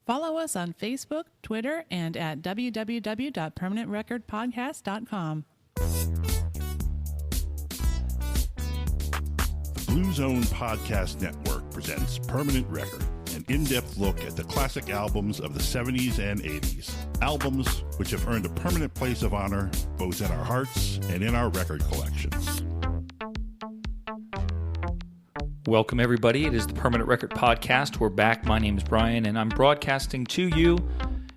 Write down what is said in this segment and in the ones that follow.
Follow us on Facebook, Twitter, and at www.permanentrecordpodcast.com. The Blue Zone Podcast Network presents Permanent Record, an in-depth look at the classic albums of the 70s and 80s. Albums which have earned a permanent place of honor both in our hearts and in our record collections. Welcome, everybody. It is the Permanent Record Podcast. We're back. My name is Brian, and I'm broadcasting to you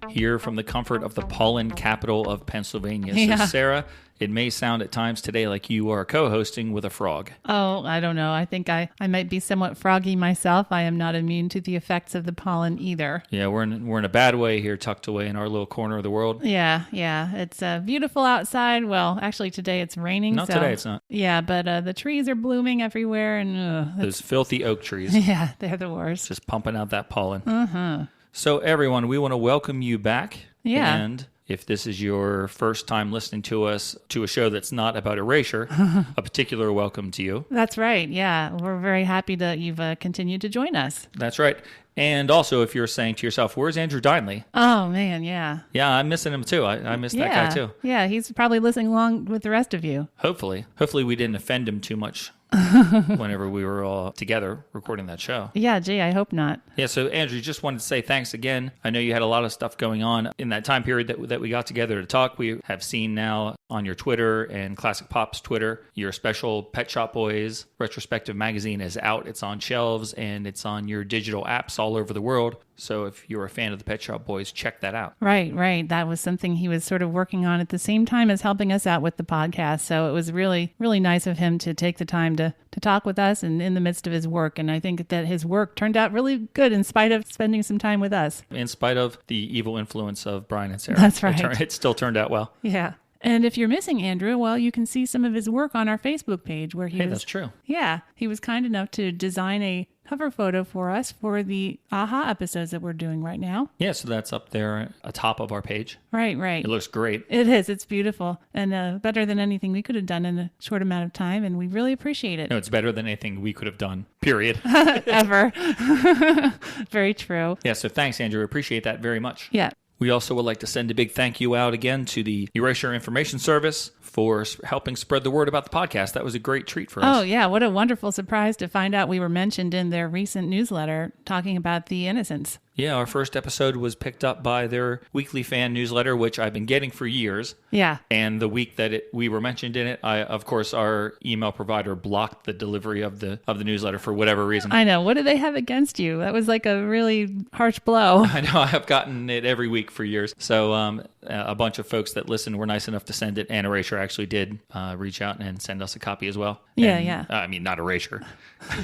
here from the comfort of the pollen capital of Pennsylvania. Yeah. So, Sarah, it may sound at times today like you are co-hosting with a frog. Oh, I don't know. I think I might be somewhat froggy myself. I am not immune to the effects of the pollen either. Yeah, we're in a bad way here, tucked away in our little corner of the world. Yeah. It's beautiful outside. Well, actually, today it's raining. Not today, it's not. Yeah, but the trees are blooming everywhere. And Those filthy oak trees. Yeah, they're the worst. Just pumping out that pollen. Uh-huh. So, everyone, we want to welcome you back. Yeah. And if this is your first time listening to us, to a show that's not about Erasure, a particular welcome to you. That's right. Yeah, we're very happy that you've continued to join us. That's right. And also, if you're saying to yourself, where's Andrew Dinley? Oh, man, yeah. Yeah, I'm missing him too. I miss that guy too. Yeah, he's probably listening along with the rest of you. Hopefully we didn't offend him too much whenever we were all together recording that show. Yeah, gee, I hope not. Yeah, so Andrew, just wanted to say thanks again. I know you had a lot of stuff going on in that time period that we got together to talk. We have seen now on your Twitter and Classic Pop's Twitter, your special Pet Shop Boys retrospective magazine is out. It's on shelves and it's on your digital apps all over the world. So if you're a fan of the Pet Shop Boys, check that out. Right. That was something he was sort of working on at the same time as helping us out with the podcast. So it was really, really nice of him to take the time to talk with us and in the midst of his work. And I think that his work turned out really good in spite of spending some time with us. In spite of the evil influence of Brian and Sarah. That's right. It still turned out well. Yeah. And if you're missing Andrew, well, you can see some of his work on our Facebook page where that's true. Yeah. He was kind enough to design a cover photo for us for the AHA episodes that we're doing right now. Yeah, so that's up there atop of our page. Right. It looks great. It is. It's beautiful and better than anything we could have done in a short amount of time, and we really appreciate it. No, it's better than anything we could have done, period. Ever. Very true. Yeah, so thanks, Andrew. Appreciate that very much. Yeah. We also would like to send a big thank you out again to the Erasure Information Service for helping spread the word about the podcast. That was a great treat for us. Oh, yeah. What a wonderful surprise to find out we were mentioned in their recent newsletter talking about the Innocents. Yeah, our first episode was picked up by their weekly fan newsletter, which I've been getting for years. Yeah. And the week that we were mentioned in it, of course, our email provider blocked the delivery of the newsletter for whatever reason. I know. What do they have against you? That was like a really harsh blow. I know. I have gotten it every week for years. So a bunch of folks that listen were nice enough to send it, and Erasure actually did reach out and send us a copy as well. Yeah. I mean, not Erasure.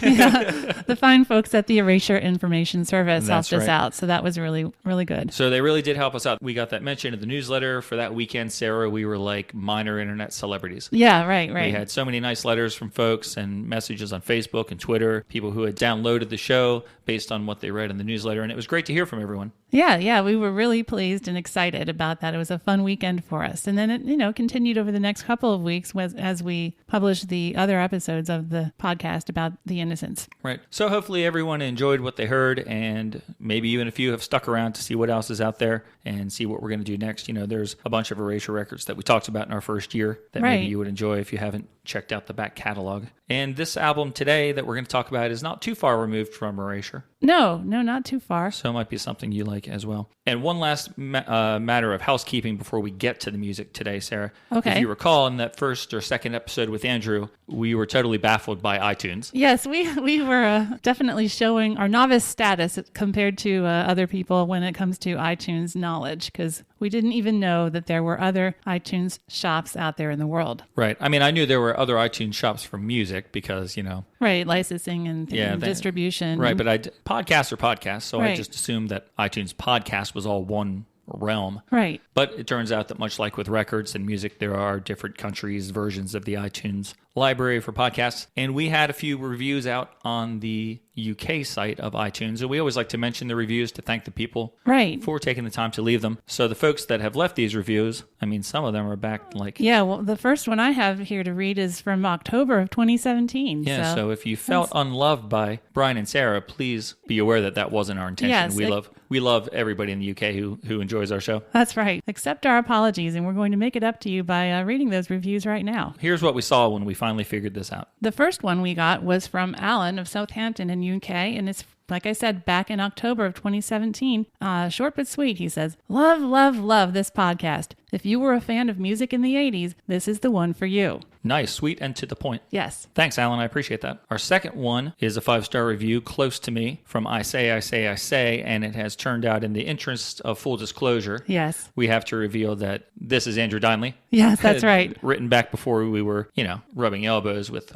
Yeah. The fine folks at the Erasure Information Service helped us out. So that was really, really good. So they really did help us out. We got that mentioned in the newsletter for that weekend, Sarah. We were like minor internet celebrities. Yeah, right. We had so many nice letters from folks and messages on Facebook and Twitter, people who had downloaded the show based on what they read in the newsletter. And it was great to hear from everyone. Yeah, we were really pleased and excited about that. It was a fun weekend for us. And then it, continued over the next couple of weeks as we published the other episodes of the podcast about the Innocents. Right. So hopefully everyone enjoyed what they heard, and maybe even a few have stuck around to see what else is out there and see what we're going to do next. There's a bunch of Erasure records that we talked about in our first year that maybe you would enjoy if you haven't checked out the back catalog. And this album today that we're going to talk about is not too far removed from Erasure. No, not too far. So it might be something you like as well. And one last matter of housekeeping before we get to the music today, Sarah. Okay. If you recall, in that first or second episode with Andrew, we were totally baffled by iTunes. Yes, we were definitely showing our novice status compared to other people when it comes to iTunes knowledge, because we didn't even know that there were other iTunes shops out there in the world. Right. I mean, I knew there were other iTunes shops for music because, Right, licensing and distribution. Right, but podcasts are podcasts, so Right. I just assumed that iTunes podcast was all one realm. Right. But it turns out that much like with records and music, there are different countries' versions of the iTunes library for podcasts. And we had a few reviews out on the UK site of iTunes. And we always like to mention the reviews to thank the people for taking the time to leave them. So the folks that have left these reviews, I mean, some of them are back like... Yeah, well, the first one I have here to read is from October of 2017. Yeah, so if you felt unloved by Brian and Sarah, please be aware that that wasn't our intention. Yes, we love everybody in the UK who enjoys our show. That's right. Accept our apologies, and we're going to make it up to you by reading those reviews right now. Here's what we saw when we finally figured this out. The first one we got was from Alan of Southampton in UK, and it's, like I said, back in October of 2017. Short but sweet, he says, love, love, love this podcast. If you were a fan of music in the 80s, this is the one for you. Nice, sweet, and to the point. Yes. Thanks, Alan. I appreciate that. Our second one is a 5-star review close to me from I Say, and it has turned out in the interest of full disclosure. Yes. We have to reveal that this is Andrew Dinley. Yes, that's right. Written back before we were, rubbing elbows with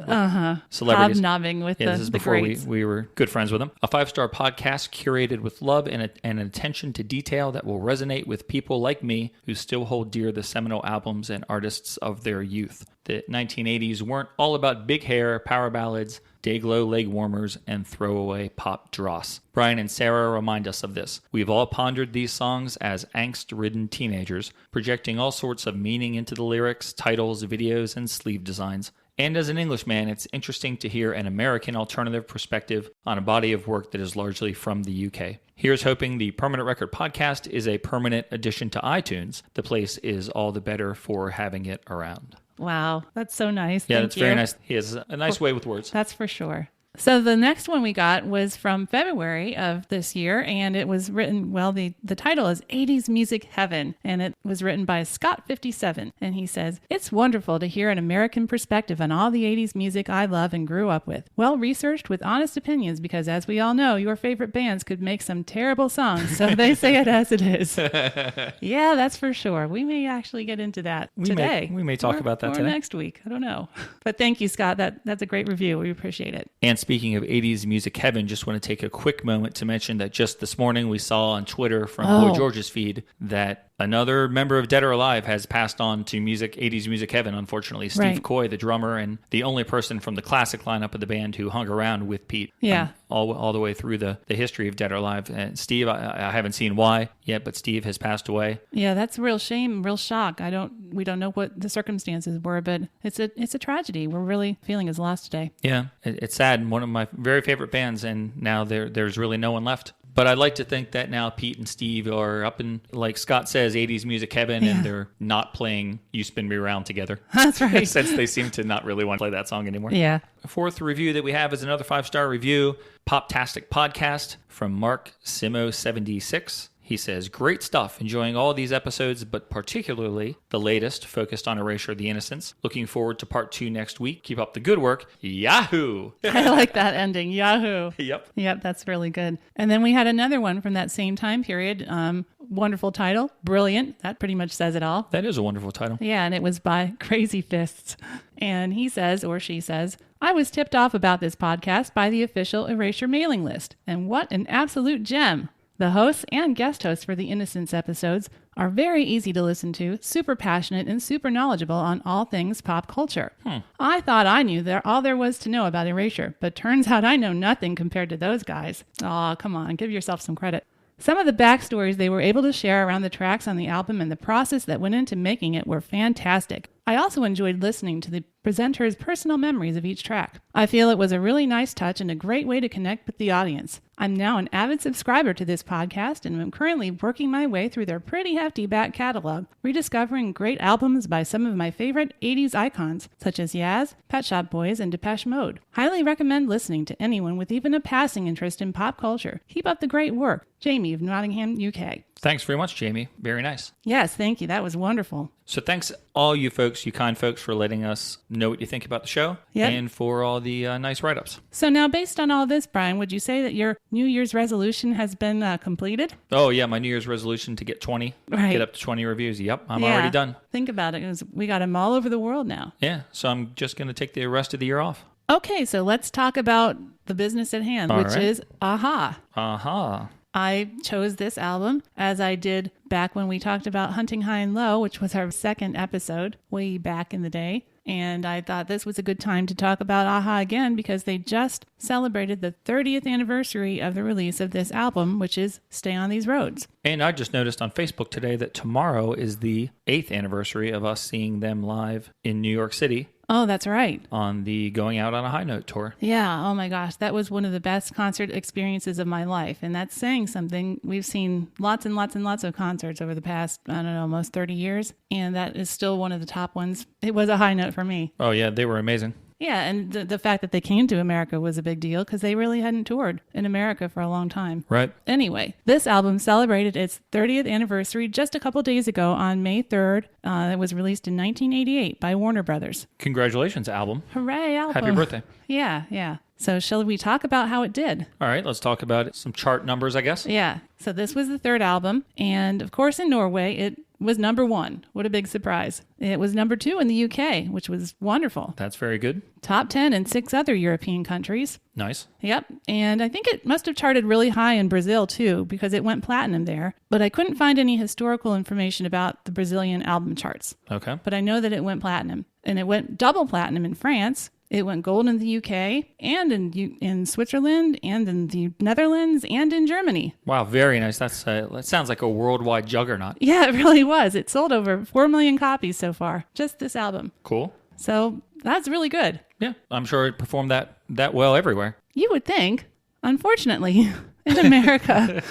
celebrities. Hobnobbing with this is the before greats. we were good friends with them. A 5-star podcast curated with love and an attention to detail that will resonate with people like me who still hold dear the seminal albums and artists of their youth. The 1980s weren't all about big hair, power ballads, day-glow leg warmers, and throwaway pop dross. Brian and Sarah remind us of this. We've all pondered these songs as angst-ridden teenagers, projecting all sorts of meaning into the lyrics, titles, videos, and sleeve designs. And as an Englishman, it's interesting to hear an American alternative perspective on a body of work that is largely from the UK. Here's hoping the Permanent Record podcast is a permanent addition to iTunes. The place is all the better for having it around. Wow, that's so nice. Yeah, Thank that's you. very nice. He has a nice way with words. That's for sure. So the next one we got was from February of this year, and it was written, well, the title is 80s Music Heaven, and it was written by Scott57, and he says, it's wonderful to hear an American perspective on all the 80s music I love and grew up with. Well researched with honest opinions, because as we all know, your favorite bands could make some terrible songs, so they say it as it is. Yeah, that's for sure. We may actually get into that today. We may talk about that or today. next week. I don't know. But thank you, Scott. That's a great review. We appreciate it. And speaking of 80s music heaven, just want to take a quick moment to mention that just this morning we saw on Twitter from Boy George's feed that another member of Dead or Alive has passed on to 80s music heaven, unfortunately. Steve Coy, the drummer, and the only person from the classic lineup of the band who hung around with Pete all the way through the history of Dead or Alive. And Steve, I haven't seen why yet, but Steve has passed away. Yeah, that's a real shame, real shock. We don't know what the circumstances were, but it's a tragedy. We're really feeling his loss today. Yeah, it's sad. One of my very favorite bands, and now there's really no one left. But I'd like to think that now Pete and Steve are up in, like Scott says, 80s music heaven, and they're not playing You Spin Me Around together. That's right. Since they seem to not really want to play that song anymore. Yeah. The fourth review that we have is another 5-star review, Poptastic Podcast from Mark Simo76. He says, great stuff. Enjoying all these episodes, but particularly the latest focused on Erasure of the Innocents. Looking forward to part 2 next week. Keep up the good work. Yahoo! I like that ending. Yahoo! Yep, that's really good. And then we had another one from that same time period. Wonderful title. Brilliant. That pretty much says it all. That is a wonderful title. Yeah, and it was by Crazy Fists. And he says, or she says, I was tipped off about this podcast by the official Erasure mailing list. And what an absolute gem. The hosts and guest hosts for the Innocents episodes are very easy to listen to, super passionate, and super knowledgeable on all things pop culture. I thought I knew all there was to know about Erasure, but turns out I know nothing compared to those guys. Aw, come on, give yourself some credit. Some of the backstories they were able to share around the tracks on the album and the process that went into making it were fantastic. I also enjoyed listening to the presenter's personal memories of each track. I feel it was a really nice touch and a great way to connect with the audience. I'm now an avid subscriber to this podcast and am currently working my way through their pretty hefty back catalog, rediscovering great albums by some of my favorite 80s icons, such as Yaz, Pet Shop Boys, and Depeche Mode. Highly recommend listening to anyone with even a passing interest in pop culture. Keep up the great work. Jamie of Nottingham, UK. Thanks very much, Jamie. Very nice. Yes, thank you. That was wonderful. So thanks all you folks, you kind folks, for letting us know what you think about the show and for all the nice write-ups. So now, based on all this, Brian, would you say that your New Year's resolution has been completed? Oh, yeah, my New Year's resolution to get 20, get up to 20 reviews. Yep, I'm already done. Think about it. We got them all over the world now. Yeah, so I'm just going to take the rest of the year off. Okay, so let's talk about the business at hand, which is Aha. Aha. I chose this album as I did back when we talked about Hunting High and Low, which was our second episode way back in the day. And I thought this was a good time to talk about AHA again because they just celebrated the 30th anniversary of the release of this album, which is Stay on These Roads. And I just noticed on Facebook today that tomorrow is the 8th anniversary of us seeing them live in New York City. Oh, that's right. On the Going Out on a High Note tour. Yeah. Oh my gosh. That was one of the best concert experiences of my life. And that's saying something. We've seen lots and lots and lots of concerts over the past, I don't know, almost 30 years. And that is still one of the top ones. It was a high note for me. Oh, yeah. They were amazing. Yeah, and the fact that they came to America was a big deal because they really hadn't toured in America for a long time. Right. Anyway, this album celebrated its 30th anniversary just a couple days ago on May 3rd. It was released in 1988 by Warner Brothers. Congratulations, album. Hooray, album. Happy birthday. Yeah. So shall we talk about how it did? All right, let's talk about some chart numbers, I guess. Yeah. So this was the third album. And of course, in Norway, it was number 1. What a big surprise. It was number 2 in the UK, which was wonderful. That's very good. Top 10 in 6 other European countries. Nice. Yep. And I think it must have charted really high in Brazil, too, because it went platinum there. But I couldn't find any historical information about the Brazilian album charts. Okay. But I know that it went platinum. And it went double platinum in France. It went gold in the UK and in Switzerland and in the Netherlands and in Germany. Wow, very nice. That sounds like a worldwide juggernaut. Yeah, it really was. It sold over 4 million copies so far, just this album. Cool. So that's really good. Yeah, I'm sure it performed that well everywhere. You would think. Unfortunately, in America.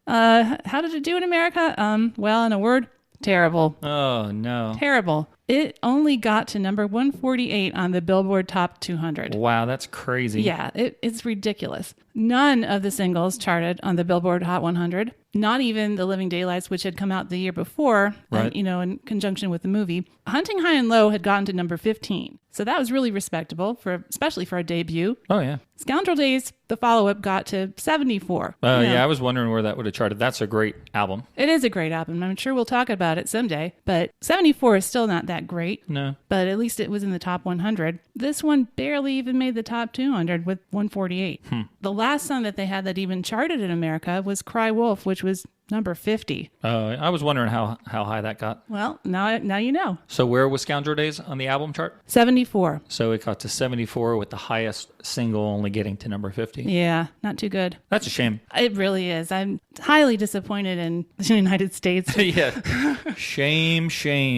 How did it do in America? Well, in a word, terrible. Oh, no. Terrible. It only got to number 148 on the Billboard Top 200. Wow, that's crazy. Yeah, it's ridiculous. None of the singles charted on the Billboard Hot 100, not even The Living Daylights, which had come out the year before, right. In conjunction with the movie. Hunting High and Low had gotten to number 15. So that was really respectable, especially for a debut. Oh, yeah. Scoundrel Days, the follow-up, got to 74. Yeah, I was wondering where that would have charted. That's a great album. It is a great album. I'm sure we'll talk about it someday. But 74 is still not that great. No. But at least it was in the top 100. This one barely even made the top 200 with 148. The last song that they had that even charted in America was Cry Wolf, which was number 50. I was wondering how high that got. Well, now you know. So where was Scoundrel Days on the album chart? 74. So it got to 74 with the highest single only getting to number 50. Yeah, not too good. That's a shame. It really is. I'm highly disappointed in the United States. Yeah. Shame.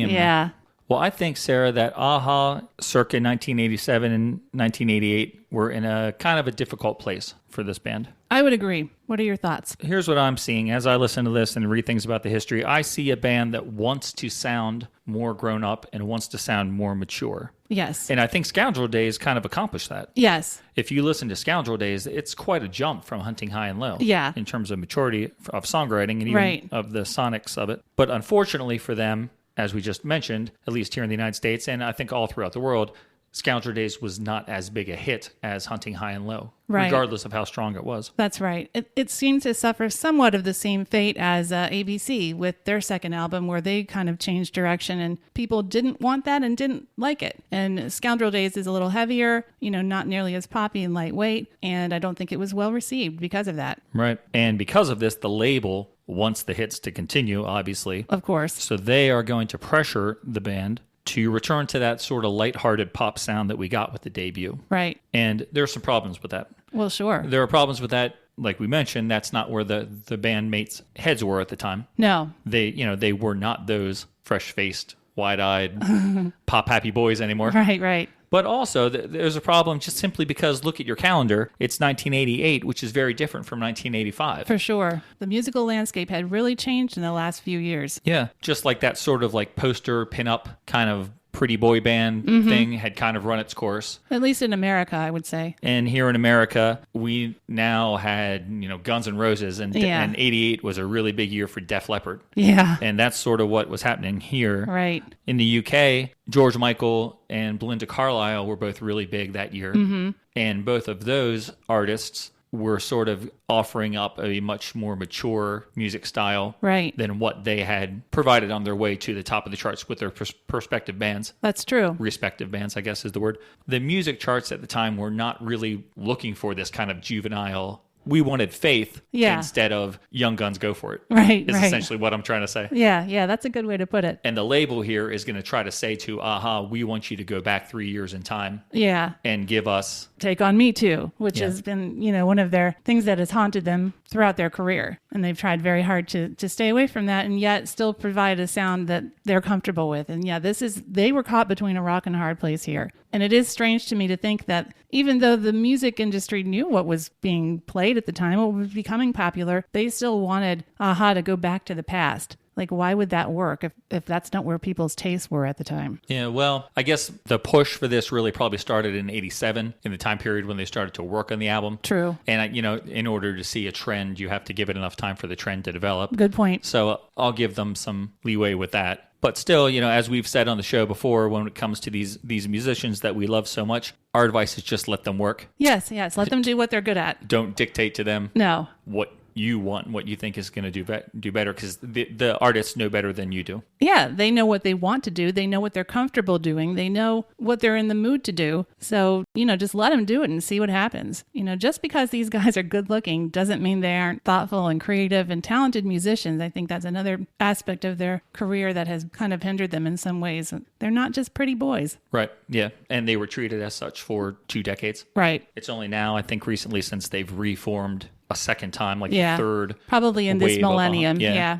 Yeah. Well, I think, Sarah, that AHA circa 1987 and 1988 were in a kind of a difficult place for this band. I would agree. What are your thoughts? Here's what I'm seeing. As I listen to this and read things about the history, I see a band that wants to sound more grown up and wants to sound more mature. Yes. And I think Scoundrel Days kind of accomplished that. Yes. If you listen to Scoundrel Days, it's quite a jump from Hunting High and Low. Yeah. In terms of maturity of songwriting and even right. of the sonics of it. But unfortunately for them, as we just mentioned, at least here in the United States, and I think all throughout the world, Scoundrel Days was not as big a hit as Hunting High and Low, right. regardless of how strong it was. That's right. It seemed to suffer somewhat of the same fate as ABC with their second album, where they kind of changed direction and people didn't want that and didn't like it. And Scoundrel Days is a little heavier, not nearly as poppy and lightweight, and I don't think it was well received because of that. Right. And because of this, the label wants the hits to continue, obviously. Of course. So they are going to pressure the band to return to that sort of lighthearted pop sound that we got with the debut. Right. And there's some problems with that. Well, sure. There are problems with that. Like we mentioned, that's not where the bandmates' heads were at the time. No. They were not those fresh-faced, wide-eyed, pop-happy boys anymore. Right. But also, there's a problem just simply because, look at your calendar, it's 1988, which is very different from 1985. For sure. The musical landscape had really changed in the last few years. Yeah, just like that sort of like poster, pin-up kind of pretty boy band thing had kind of run its course. At least in America, I would say. And here in America, we now had, Guns N' Roses, and 88 was a really big year for Def Leppard. Yeah. And that's sort of what was happening here. Right. In the UK, George Michael and Belinda Carlisle were both really big that year. Mm-hmm. And both of those artists were sort of offering up a much more mature music style than what they had provided on their way to the top of the charts with their prospective bands. That's true. Respective bands, I guess is the word. The music charts at the time were not really looking for this kind of juvenile we wanted faith Yeah. instead of Young Guns Go For It. Right, is right. essentially what I'm trying to say. Yeah, that's a good way to put it. And the label here is going to try to say to AHA, we want you to go back 3 years in time Yeah. and give us... Take on Me Too, which Yeah. has been, one of their things that has haunted them throughout their career. And they've tried very hard to stay away from that and yet still provide a sound that they're comfortable with. And yeah, they were caught between a rock and a hard place here. And it is strange to me to think that even though the music industry knew what was being played at the time, what was becoming popular, they still wanted AHA to go back to the past. Like, why would that work if that's not where people's tastes were at the time? Yeah, well, I guess the push for this really probably started in 87, in the time period when they started to work on the album. True. And, in order to see a trend, you have to give it enough time for the trend to develop. Good point. So I'll give them some leeway with that. But still, as we've said on the show before, when it comes to these musicians that we love so much, our advice is just let them work. Yes. Let them do what they're good at. Don't dictate to them No. what you want, what you think is going to do better, because the artists know better than you do. Yeah, they know what they want to do. They know what they're comfortable doing. They know what they're in the mood to do. So, just let them do it and see what happens. Just because these guys are good looking doesn't mean they aren't thoughtful and creative and talented musicians. I think that's another aspect of their career that has kind of hindered them in some ways. They're not just pretty boys. Right, yeah. And they were treated as such for 2 decades. Right. It's only now, I think recently, since they've reformed a second time, like Yeah. the third. Probably in this wave of millennium. Yeah.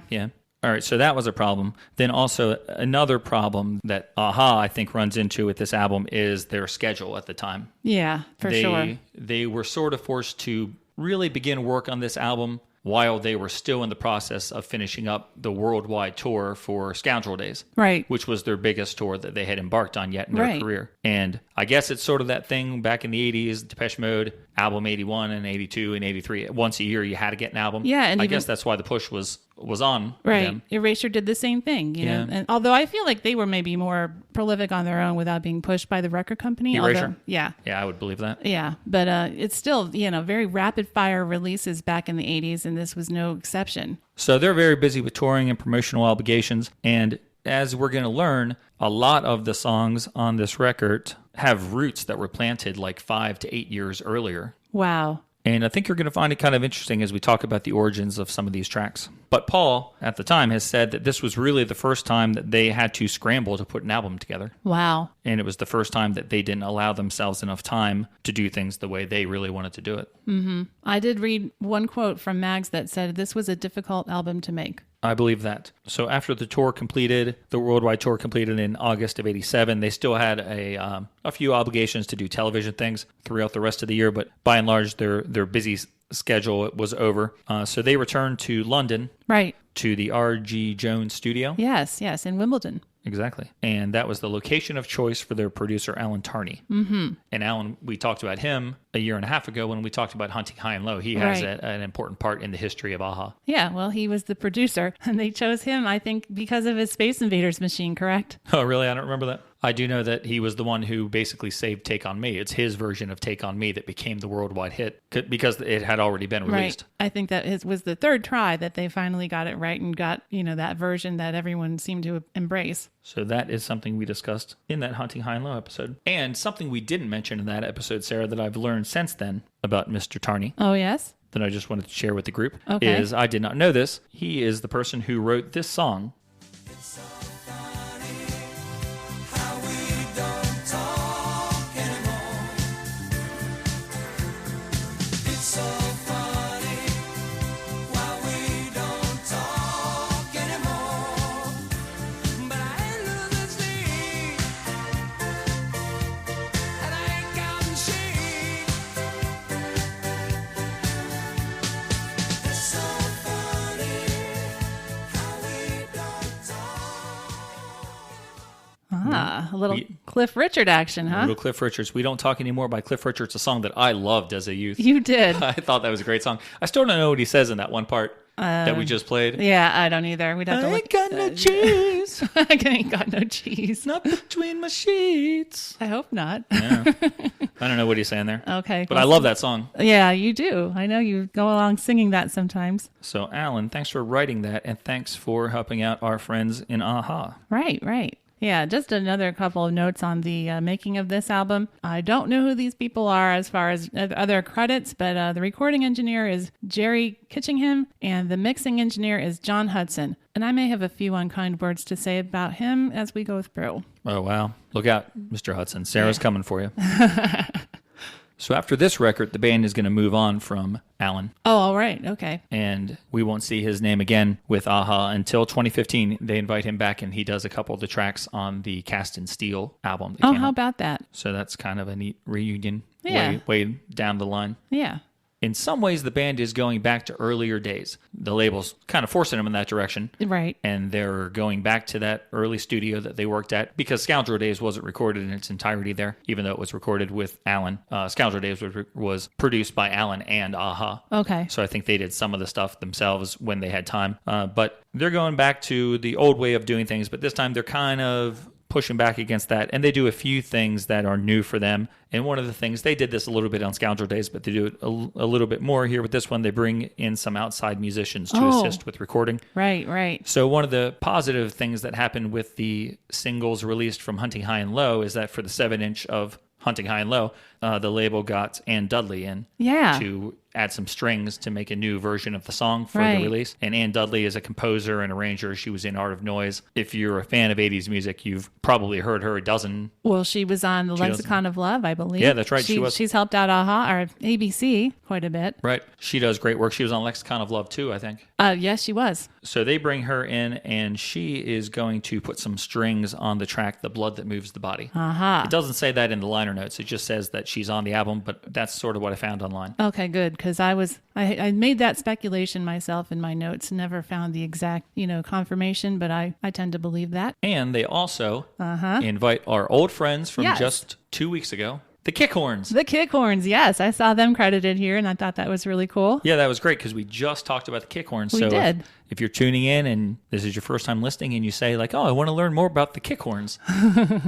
All right, so that was a problem. Then also another problem that AHA, I think, runs into with this album is their schedule at the time. Yeah, for sure. They were sort of forced to really begin work on this album while they were still in the process of finishing up the worldwide tour for Scoundrel Days. Right. Which was their biggest tour that they had embarked on yet in their career. And I guess it's sort of that thing back in the 80s, Depeche Mode, album 81 and 82 and 83. Once a year, you had to get an album. Yeah, and I even- guess that's why the push was on Right. them. Erasure did the same thing, Yeah. And although I feel like they were maybe more prolific on their own without being pushed by the record company. Erasure? Although, yeah. Yeah, I would believe that. Yeah. But it's still, very rapid fire releases back in the 80s, and this was no exception. So they're very busy with touring and promotional obligations. And as we're going to learn, a lot of the songs on this record have roots that were planted like 5 to 8 years earlier. Wow. And I think you're going to find it kind of interesting as we talk about the origins of some of these tracks. But Paul, at the time, has said that this was really the first time that they had to scramble to put an album together. Wow. And it was the first time that they didn't allow themselves enough time to do things the way they really wanted to do it. Mm-hmm. I did read one quote from Mags that said this was a difficult album to make. I believe that. So after the tour completed, the worldwide tour completed in August of 87, they still had a few obligations to do television things throughout the rest of the year, but by and large, their busy schedule was over. So they returned to London. Right. To the R.G. Jones studio. Yes, in Wimbledon. Exactly. And that was the location of choice for their producer, Alan Tarney. Mm-hmm. And Alan, we talked about him a year and a half ago when we talked about Hunting High and Low. He has an important part in the history of AHA. Yeah, well, he was the producer, and they chose him, I think, because of his Space Invaders machine, correct? Oh, really? I don't remember that. I do know that he was the one who basically saved Take On Me. It's his version of Take On Me that became the worldwide hit because it had already been released. Right. I think that it was the third try that they finally got it right and got, that version that everyone seemed to embrace. So that is something we discussed in that Hunting High and Low episode. And something we didn't mention in that episode, Sarah, that I've learned since then about Mr. Tarney. Oh, yes? That I just wanted to share with the group Okay. is I did not know this. He is the person who wrote this song. A little Cliff Richard action, huh? Little Cliff Richards. We Don't Talk Anymore by Cliff Richards, a song that I loved as a youth. You did. I thought that was a great song. I still don't know what he says in that one part that we just played. Yeah, I don't either. We'd have to I look. ain't got no cheese. I ain't got no cheese. Not between my sheets. I hope not. Yeah. I don't know what he's saying there. Okay. But I love that song. Yeah, you do. I know you go along singing that sometimes. So, Alan, thanks for writing that, and thanks for helping out our friends in AHA. Right. Yeah, just another couple of notes on the making of this album. I don't know who these people are as far as other credits, but the recording engineer is Jerry Kitchingham, and the mixing engineer is John Hudson. And I may have a few unkind words to say about him as we go through. Oh, wow. Look out, Mr. Hudson. Sarah's coming for you. So after this record, the band is going to move on from Alan. Oh, all right. Okay. And we won't see his name again with Aha until 2015. They invite him back, and he does a couple of the tracks on the Cast in Steel album. Oh, how about that? So that's kind of a neat reunion Yeah. way down the line. Yeah. In some ways, the band is going back to earlier days. The label's kind of forcing them in that direction. Right. And they're going back to that early studio that they worked at, because Scoundrel Days wasn't recorded in its entirety there, even though it was recorded with Alan. Scoundrel Days was produced by Alan and Aha. Okay. So I think they did some of the stuff themselves when they had time. But they're going back to the old way of doing things, but this time they're kind of pushing back against that, and they do a few things that are new for them. And one of the things, they did this a little bit on Scoundrel Days, but they do it a little bit more here with this one. They bring in some outside musicians to assist with recording. Right. So one of the positive things that happened with the singles released from Hunting High and Low is that for the 7-inch of Hunting High and Low, the label got Ann Dudley in to add some strings to make a new version of the song for the release. And Ann Dudley is a composer and arranger. She was in Art of Noise. If you're a fan of 80s music, you've probably heard her a dozen. Well, she was on the Lexicon of Love, I believe. Yeah, that's right. She was. She's helped out Aha or ABC quite a bit. Right. She does great work. She was on Lexicon of Love too, I think. Yes, she was. So they bring her in, and she is going to put some strings on the track, The Blood That Moves the Body. Aha. It doesn't say that in the liner notes. It just says that she's on the album, but that's sort of what I found online. Okay, good, because I made that speculation myself in my notes, never found the exact, confirmation, but I tend to believe that. And they also invite our old friends from Yes. just 2 weeks ago, the Kickhorns. The Kickhorns, yes. I saw them credited here, and I thought that was really cool. Yeah, that was great, because we just talked about the Kickhorns. We so did. If you're tuning in and this is your first time listening and you say like, oh, I want to learn more about the Kickhorns,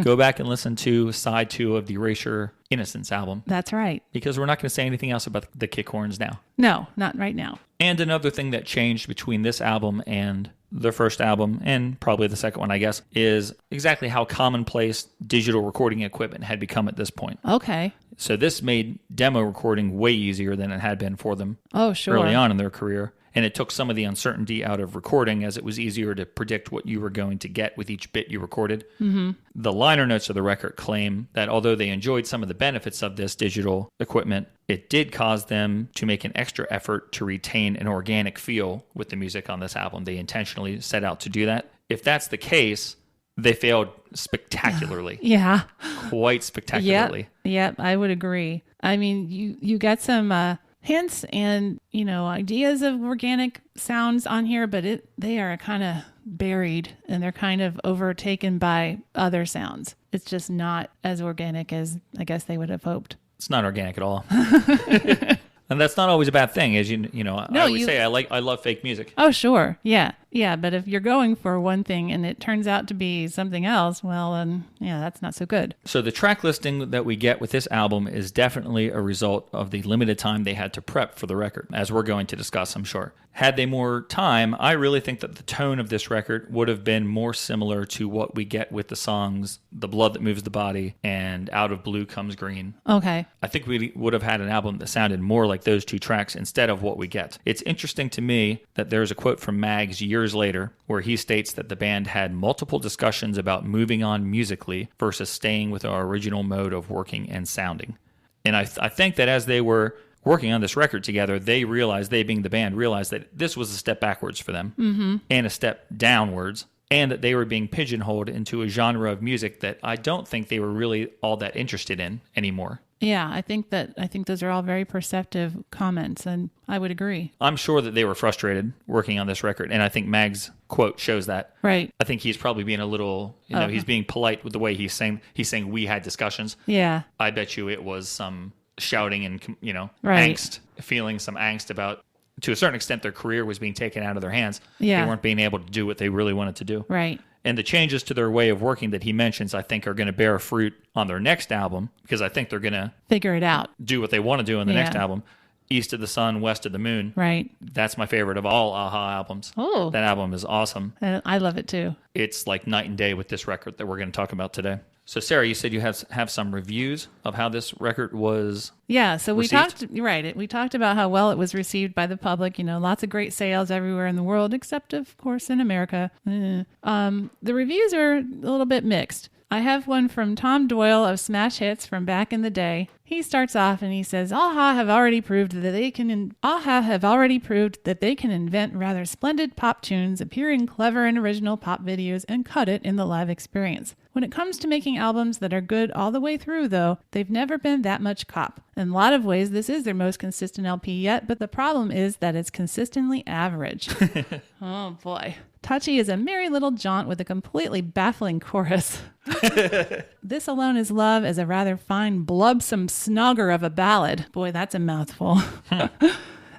go back and listen to side 2 of the Erasure Innocence album. That's right. Because we're not going to say anything else about the Kickhorns now. No, not right now. And another thing that changed between this album and the first album, and probably the second one, I guess, is exactly how commonplace digital recording equipment had become at this point. Okay. So this made demo recording way easier than it had been for them early on in their career. And it took some of the uncertainty out of recording, as it was easier to predict what you were going to get with each bit you recorded. Mm-hmm. The liner notes of the record claim that although they enjoyed some of the benefits of this digital equipment, it did cause them to make an extra effort to retain an organic feel with the music on this album. They intentionally set out to do that. If that's the case, they failed spectacularly. Yeah. Quite spectacularly. Yep, I would agree. I mean, you got some hints and, ideas of organic sounds on here, but they are kind of buried and they're kind of overtaken by other sounds. It's just not as organic as I guess they would have hoped. It's not organic at all. And that's not always a bad thing, as I always say I love fake music. Oh, sure. Yeah. Yeah, but if you're going for one thing and it turns out to be something else, well, then, that's not so good. So the track listing that we get with this album is definitely a result of the limited time they had to prep for the record, as we're going to discuss, I'm sure. Had they more time, I really think that the tone of this record would have been more similar to what we get with the songs The Blood That Moves the Body and Out of Blue Comes Green. Okay. I think we would have had an album that sounded more like those two tracks instead of what we get. It's interesting to me that there's a quote from Mags years later where he states that the band had multiple discussions about moving on musically versus staying with our original mode of working and sounding. And I think that as they were working on this record together, they being the band, realized that this was a step backwards for them and a step downwards, and that they were being pigeonholed into a genre of music that I don't think they were really all that interested in anymore. Yeah, I think those are all very perceptive comments, and I would agree. I'm sure that they were frustrated working on this record, and I think Mag's quote shows that. Right. I think he's probably being a little, he's being polite with the way he's saying we had discussions. Yeah. I bet you it was some shouting and, angst, feeling some angst about, to a certain extent, their career was being taken out of their hands. Yeah. They weren't being able to do what they really wanted to do. Right. And the changes to their way of working that he mentions, I think, are going to bear fruit on their next album, because I think they're going to figure it out, do what they want to do on the next album. East of the Sun, West of the Moon. Right. That's my favorite of all Aha albums. Oh. That album is awesome. And I love it too. It's like night and day with this record that we're going to talk about today. So, Sarah, you said you have some reviews of how this record was Yeah, so we received? we talked about how well it was received by the public. Lots of great sales everywhere in the world, except, of course, in America. The reviews are a little bit mixed. I have one from Tom Doyle of Smash Hits from back in the day. He starts off and he says, Aha have already proved that they can invent rather splendid pop tunes, appear in clever and original pop videos, and cut it in the live experience. When it comes to making albums that are good all the way through, though, they've never been that much cop. In a lot of ways, this is their most consistent LP yet, but the problem is that it's consistently average. Oh, boy. Touchy is a merry little jaunt with a completely baffling chorus. This alone is love as a rather fine, blubsome snogger of a ballad. Boy, that's a mouthful.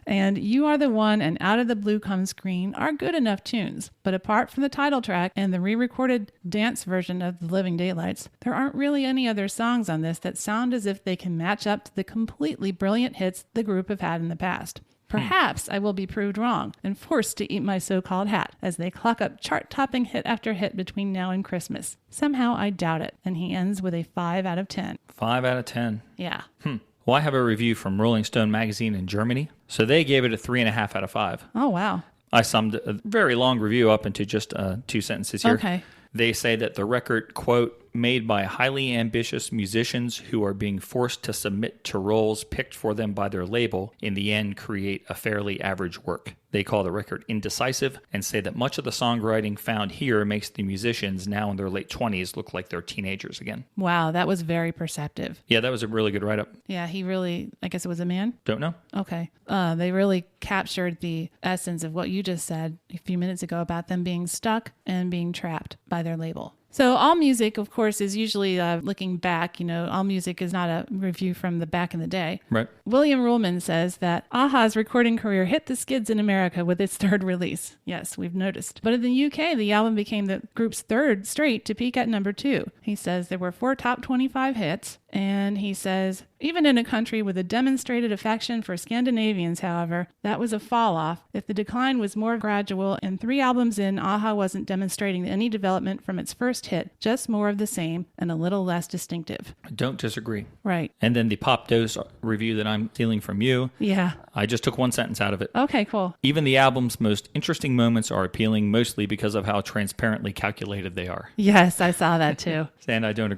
And You Are the One and Out of the Blue Comes Green are good enough tunes. But apart from the title track and the re-recorded dance version of The Living Daylights, there aren't really any other songs on this that sound as if they can match up to the completely brilliant hits the group have had in the past. Perhaps I will be proved wrong and forced to eat my so-called hat as they clock up chart-topping hit after hit between now and Christmas. Somehow I doubt it. And he ends with a 5 out of 10. 5 out of 10. Yeah. Well, I have a review from Rolling Stone magazine in Germany. So they gave it a 3.5 out of 5. Oh, wow. I summed a very long review up into just 2 sentences here. Okay. They say that the record, quote, made by highly ambitious musicians who are being forced to submit to roles picked for them by their label, in the end create a fairly average work. They call the record indecisive and say that much of the songwriting found here makes the musicians now in their late 20s look like they're teenagers again. Wow, that was very perceptive. Yeah, that was a really good write-up. Yeah, he really, I guess it was a man? Don't know. Okay. They really captured the essence of what you just said a few minutes ago about them being stuck and being trapped by their label. So all music, of course, is usually looking back. All music is not a review from the back in the day. Right. William Ruhlman says that Aha's recording career hit the skids in America with its third release. Yes, we've noticed. But in the UK, the album became the group's third straight to peak at number 2. He says there were 4 top 25 hits. And he says, even in a country with a demonstrated affection for Scandinavians, however, that was a fall off. If the decline was more gradual and 3 albums in, Aha wasn't demonstrating any development from its first hit, just more of the same and a little less distinctive. I don't disagree. Right. And then the Pop Dose review that I'm stealing from you, Yeah. I just took one sentence out of it. Okay, cool. Even the album's most interesting moments are appealing mostly because of how transparently calculated they are. Yes, I saw that too. And I don't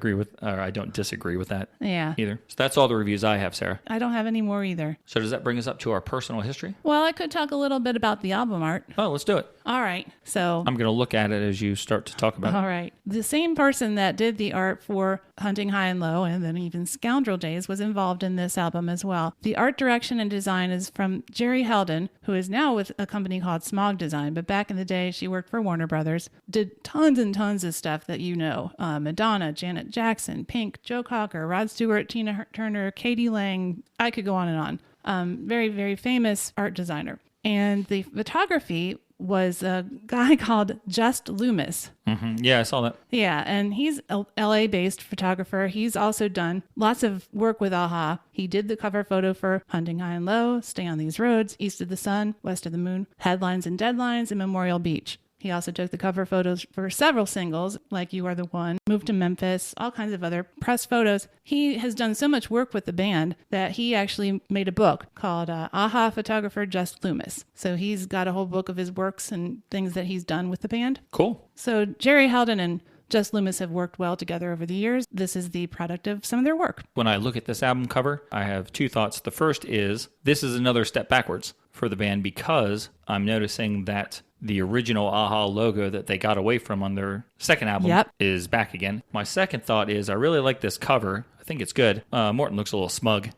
disagree with that Yeah. either. So that's all the reviews I have, Sarah. I don't have any more either. So does that bring us up to our personal history? Well, I could talk a little bit about the album art. Oh, let's do it. All right. So I'm going to look at it as you start to talk about it. all right. The same person that did the art for Hunting High and Low and then even Scoundrel Days was involved in this album as well. The art direction and design is from Jerry Heldon, who is now with a company called Smog Design, but back in the day she worked for Warner Brothers, did tons and tons of stuff that Madonna, Janet Jackson, Pink, Joe Cocker, Rod Stewart, Tina Turner, Katie Lang. I could go on and on. Very, very famous art designer. And the photography was a guy called Just Loomis. Mm-hmm. Yeah, I saw that. Yeah, and he's a LA-based photographer. He's also done lots of work with Aha. He did the cover photo for Hunting High and Low, Stay on These Roads, East of the Sun, West of the Moon, Headlines and Deadlines, and Memorial Beach. He also took the cover photos for several singles, like You Are the One, Moved to Memphis, all kinds of other press photos. He has done so much work with the band that he actually made a book called Aha Photographer Just Loomis. So he's got a whole book of his works and things that he's done with the band. Cool. So Jerry Heldon and Just Loomis have worked well together over the years. This is the product of some of their work. When I look at this album cover, I have 2 thoughts. The first is this is another step backwards for the band because I'm noticing that the original Aha logo that they got away from on their second album is back again. My second thought is I really like this cover. I think it's good. Morton looks a little smug.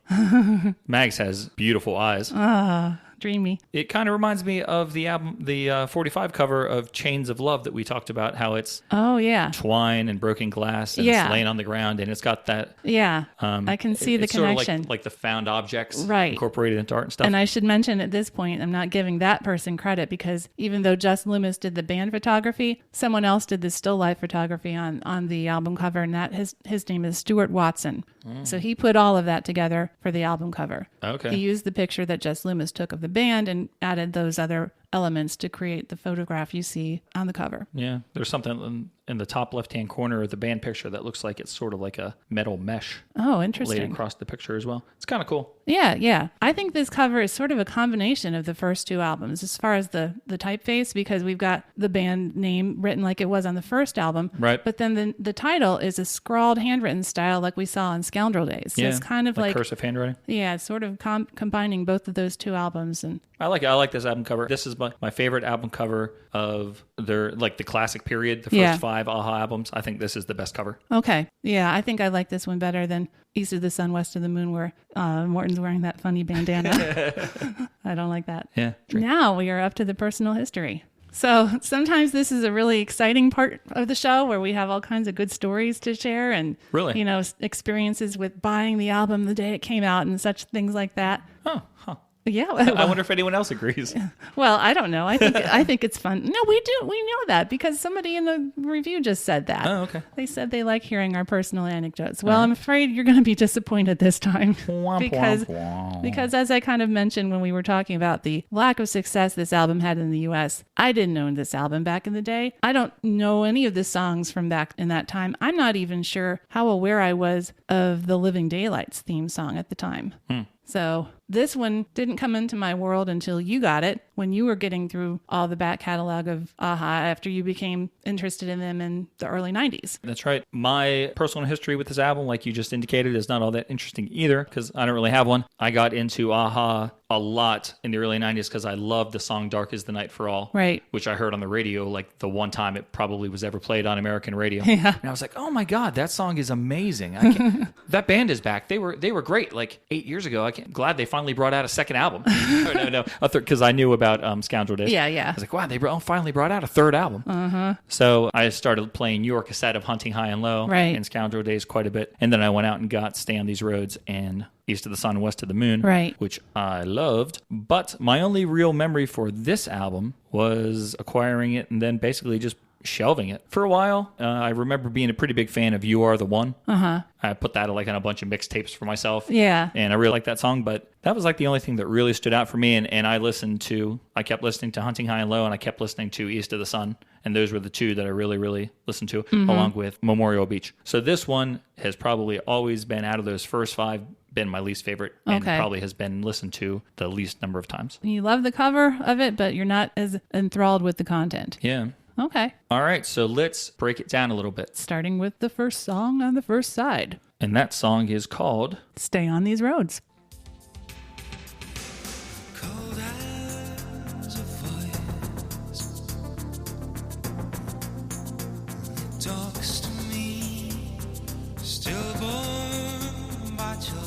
Mags has beautiful eyes. dreamy. It kind of reminds me of the album, the 45 cover of Chains of Love that we talked about, how it's twine and broken glass and it's laying on the ground, and it's got that. Yeah, I can see the connection. Sort of like the found objects right. incorporated into art and stuff. And I should mention at this point, I'm not giving that person credit because even though Jess Loomis did the band photography, someone else did the still life photography on the album cover, and that his name is Stuart Watson. So he put all of that together for the album cover. Okay. He used the picture that Jess Loomis took of the band and added those other elements to create the photograph you see on the cover. Yeah, there's something in the top left-hand corner of the band picture that looks like it's sort of like a metal mesh. Oh, interesting. Laid across the picture as well. It's kind of cool. Yeah. I think this cover is sort of a combination of the first two albums as far as the typeface, because we've got the band name written like it was on the first album. Right. But then the title is a scrawled handwritten style like we saw on Scoundrel Days. So it's kind of like cursive handwriting. Yeah, it's sort of combining both of those two albums. And I like this album cover. This is my favorite album cover of their, like, the classic period, the first 5 a-ha albums. I think this is the best cover. Okay. Yeah, I think I like this one better than East of the Sun, West of the Moon, where Morton's wearing that funny bandana. I don't like that. Yeah. True. Now we are up to the personal history. So sometimes this is a really exciting part of the show where we have all kinds of good stories to share and, experiences with buying the album the day it came out and such things like that. Oh, huh. Yeah, I wonder if anyone else agrees. Well, I don't know. I think it's fun. No, we do. We know that because somebody in the review just said that. Oh, okay. They said they like hearing our personal anecdotes. Well, I'm afraid you're going to be disappointed this time because as I kind of mentioned when we were talking about the lack of success this album had in the U.S., I didn't own this album back in the day. I don't know any of the songs from back in that time. I'm not even sure how aware I was of the Living Daylights theme song at the time. So this one didn't come into my world until you got it when you were getting through all the back catalog of a-ha after you became interested in them in the early 90s. That's right. My personal history with this album, like you just indicated, is not all that interesting either because I don't really have one. I got into a-ha a lot in the early 90s because I loved the song Dark is the Night for All, right? Which I heard on the radio like the one time it probably was ever played on American radio. Yeah. And I was like, oh my God, that song is amazing. That band is back. They were great like 8 years ago. I'm glad they finally brought out a second album. No, because I knew about Scoundrel Days. Yeah. I was like, wow, they finally brought out a third album. So I started playing your cassette of Hunting High and Low and Scoundrel Days quite a bit. And then I went out and got Stay on These Roads and East of the Sun, West of the Moon, which I loved. But my only real memory for this album was acquiring it and then basically just shelving it for a while. I remember being a pretty big fan of You Are the One. I put that like on a bunch of mixtapes for myself. Yeah. And I really liked that song, but that was like the only thing that really stood out for me. And I kept listening to Hunting High and Low and I kept listening to East of the Sun. And those were the two that I really, really listened to along with Memorial Beach. So this one has probably always been out of those first 5 been my least favorite and probably has been listened to the least number of times. You love the cover of it, but you're not as enthralled with the content. Yeah. Okay. All right, so let's break it down a little bit. Starting with the first song on the first side. And that song is called Stay on These Roads. Cold as a voice talks to me, stillborn by choice.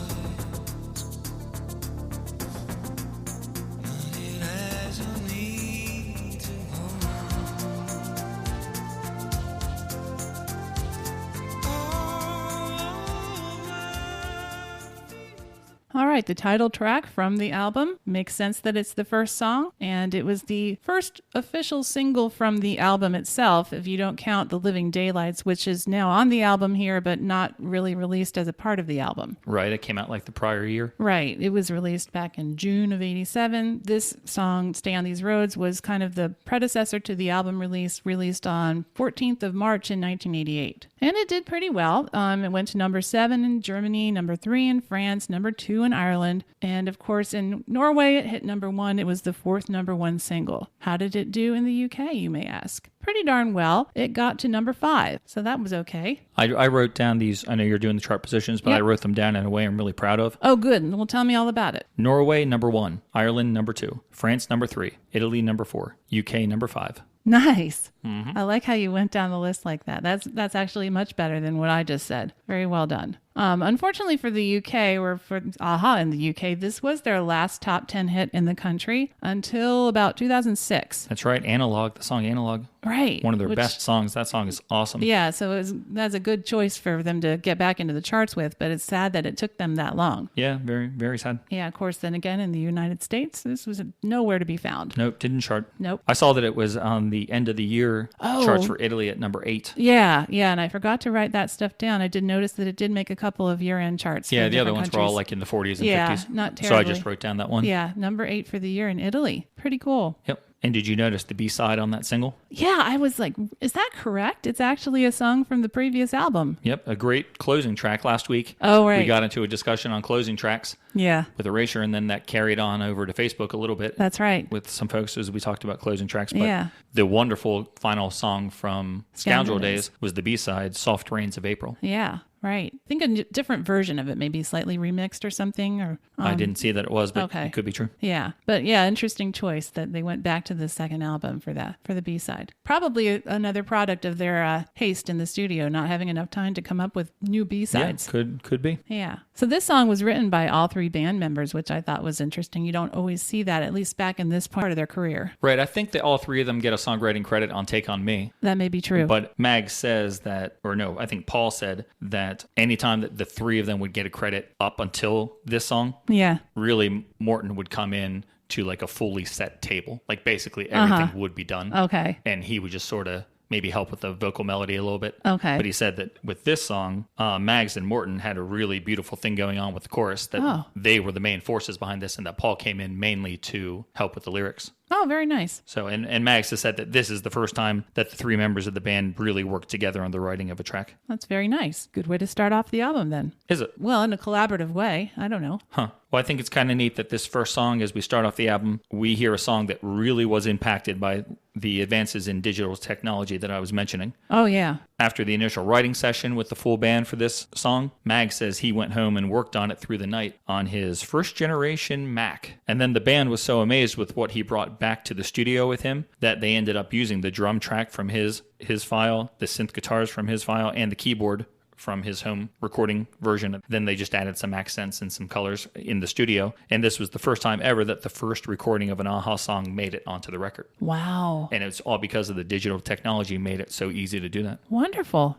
All right, the title track from the album makes sense that it's the first song, and it was the first official single from the album itself, if you don't count The Living Daylights, which is now on the album here, but not really released as a part of the album. Right, it came out like the prior year. Right, it was released back in June of '87. This song, Stay on These Roads, was kind of the predecessor to the album released on 14th of March in 1988. And it did pretty well. It went to number 7 in Germany, number 3 in France, number 2 in Ireland, and of course in Norway it hit number 1. It was the 4th number 1 single. How did it do in the UK, you may ask? Pretty darn well. It got to number 5, so that was okay. I wrote down these, I know you're doing the chart positions, but I wrote them down in a way I'm really proud of. Oh, good. Well, tell me all about it. Norway, number 1. Ireland, number 2. France, number 3. Italy, number 4. UK, number 5. Nice. I like how you went down the list like that. That's actually much better than what I just said. Very well done. Unfortunately for the UK, or for AHA in the UK, this was their last top 10 hit in the country until about 2006. That's right. Analog, the song Analog. Right. One of their best songs. That song is awesome. Yeah, so that's a good choice for them to get back into the charts with, but it's sad that it took them that long. Yeah, very, very sad. Yeah, of course, then again, in the United States, this was nowhere to be found. Nope, didn't chart. Nope. I saw that it was on the end of the year charts for Italy at number 8. Yeah, and I forgot to write that stuff down. I did notice that it did make a couple of year-end charts. Yeah, for the other ones countries. were all like in the 40s and 50s. Yeah, not terribly. So I just wrote down that one. Yeah, number 8 for the year in Italy. Pretty cool. Yep. And did you notice the B-side on that single? Yeah, I was like, is that correct? It's actually a song from the previous album. Yep, a great closing track. Last week, Oh, right. we got into a discussion on closing tracks Yeah, with Erasure, and then that carried on over to Facebook a little bit. that's right. With some folks as we talked about closing tracks. But Yeah. the wonderful final song from Scoundrel Scoundrel Days was the B-side, Soft Rains of April. Yeah, right. I think a different version of it, maybe slightly remixed or something. Or I didn't see that it was, but okay. it could be true. Yeah, but yeah, interesting choice that they went back to the second album for the B-side. Probably another product of their haste in the studio, not having enough time to come up with new B-sides. Yeah, could be. Yeah. So this song was written by all 3 band members, which I thought was interesting. You don't always see that, at least back in this part of their career. Right, I think that all 3 of them get a songwriting credit on Take On Me. That may be true. But Mag says that, or no, I think Paul said that anytime that the 3 of them would get a credit up until this song, yeah. really Morton would come in to like a fully set table. Like basically everything would be done. Okay. And he would just sort of maybe help with the vocal melody a little bit. Okay. But he said that with this song, Mags and Morton had a really beautiful thing going on with the chorus, that they were the main forces behind this, and that Paul came in mainly to help with the lyrics. Oh, very nice. So, and Mags has said that this is the first time that the 3 members of the band really worked together on the writing of a track. That's very nice. Good way to start off the album then. Is it? Well, in a collaborative way. I don't know. Huh. Well, I think it's kind of neat that this first song, as we start off the album, we hear a song that really was impacted by the advances in digital technology that I was mentioning. Oh, yeah. After the initial writing session with the full band for this song, Mag says he went home and worked on it through the night on his first generation Mac. And then the band was so amazed with what he brought back to the studio with him that they ended up using the drum track from his file, the synth guitars from his file, and the keyboard from his home recording version. Then they just added some accents and some colors in the studio. And this was the first time ever that the first recording of an AHA song made it onto the record. Wow. And it's all because of the digital technology made it so easy to do that. Wonderful.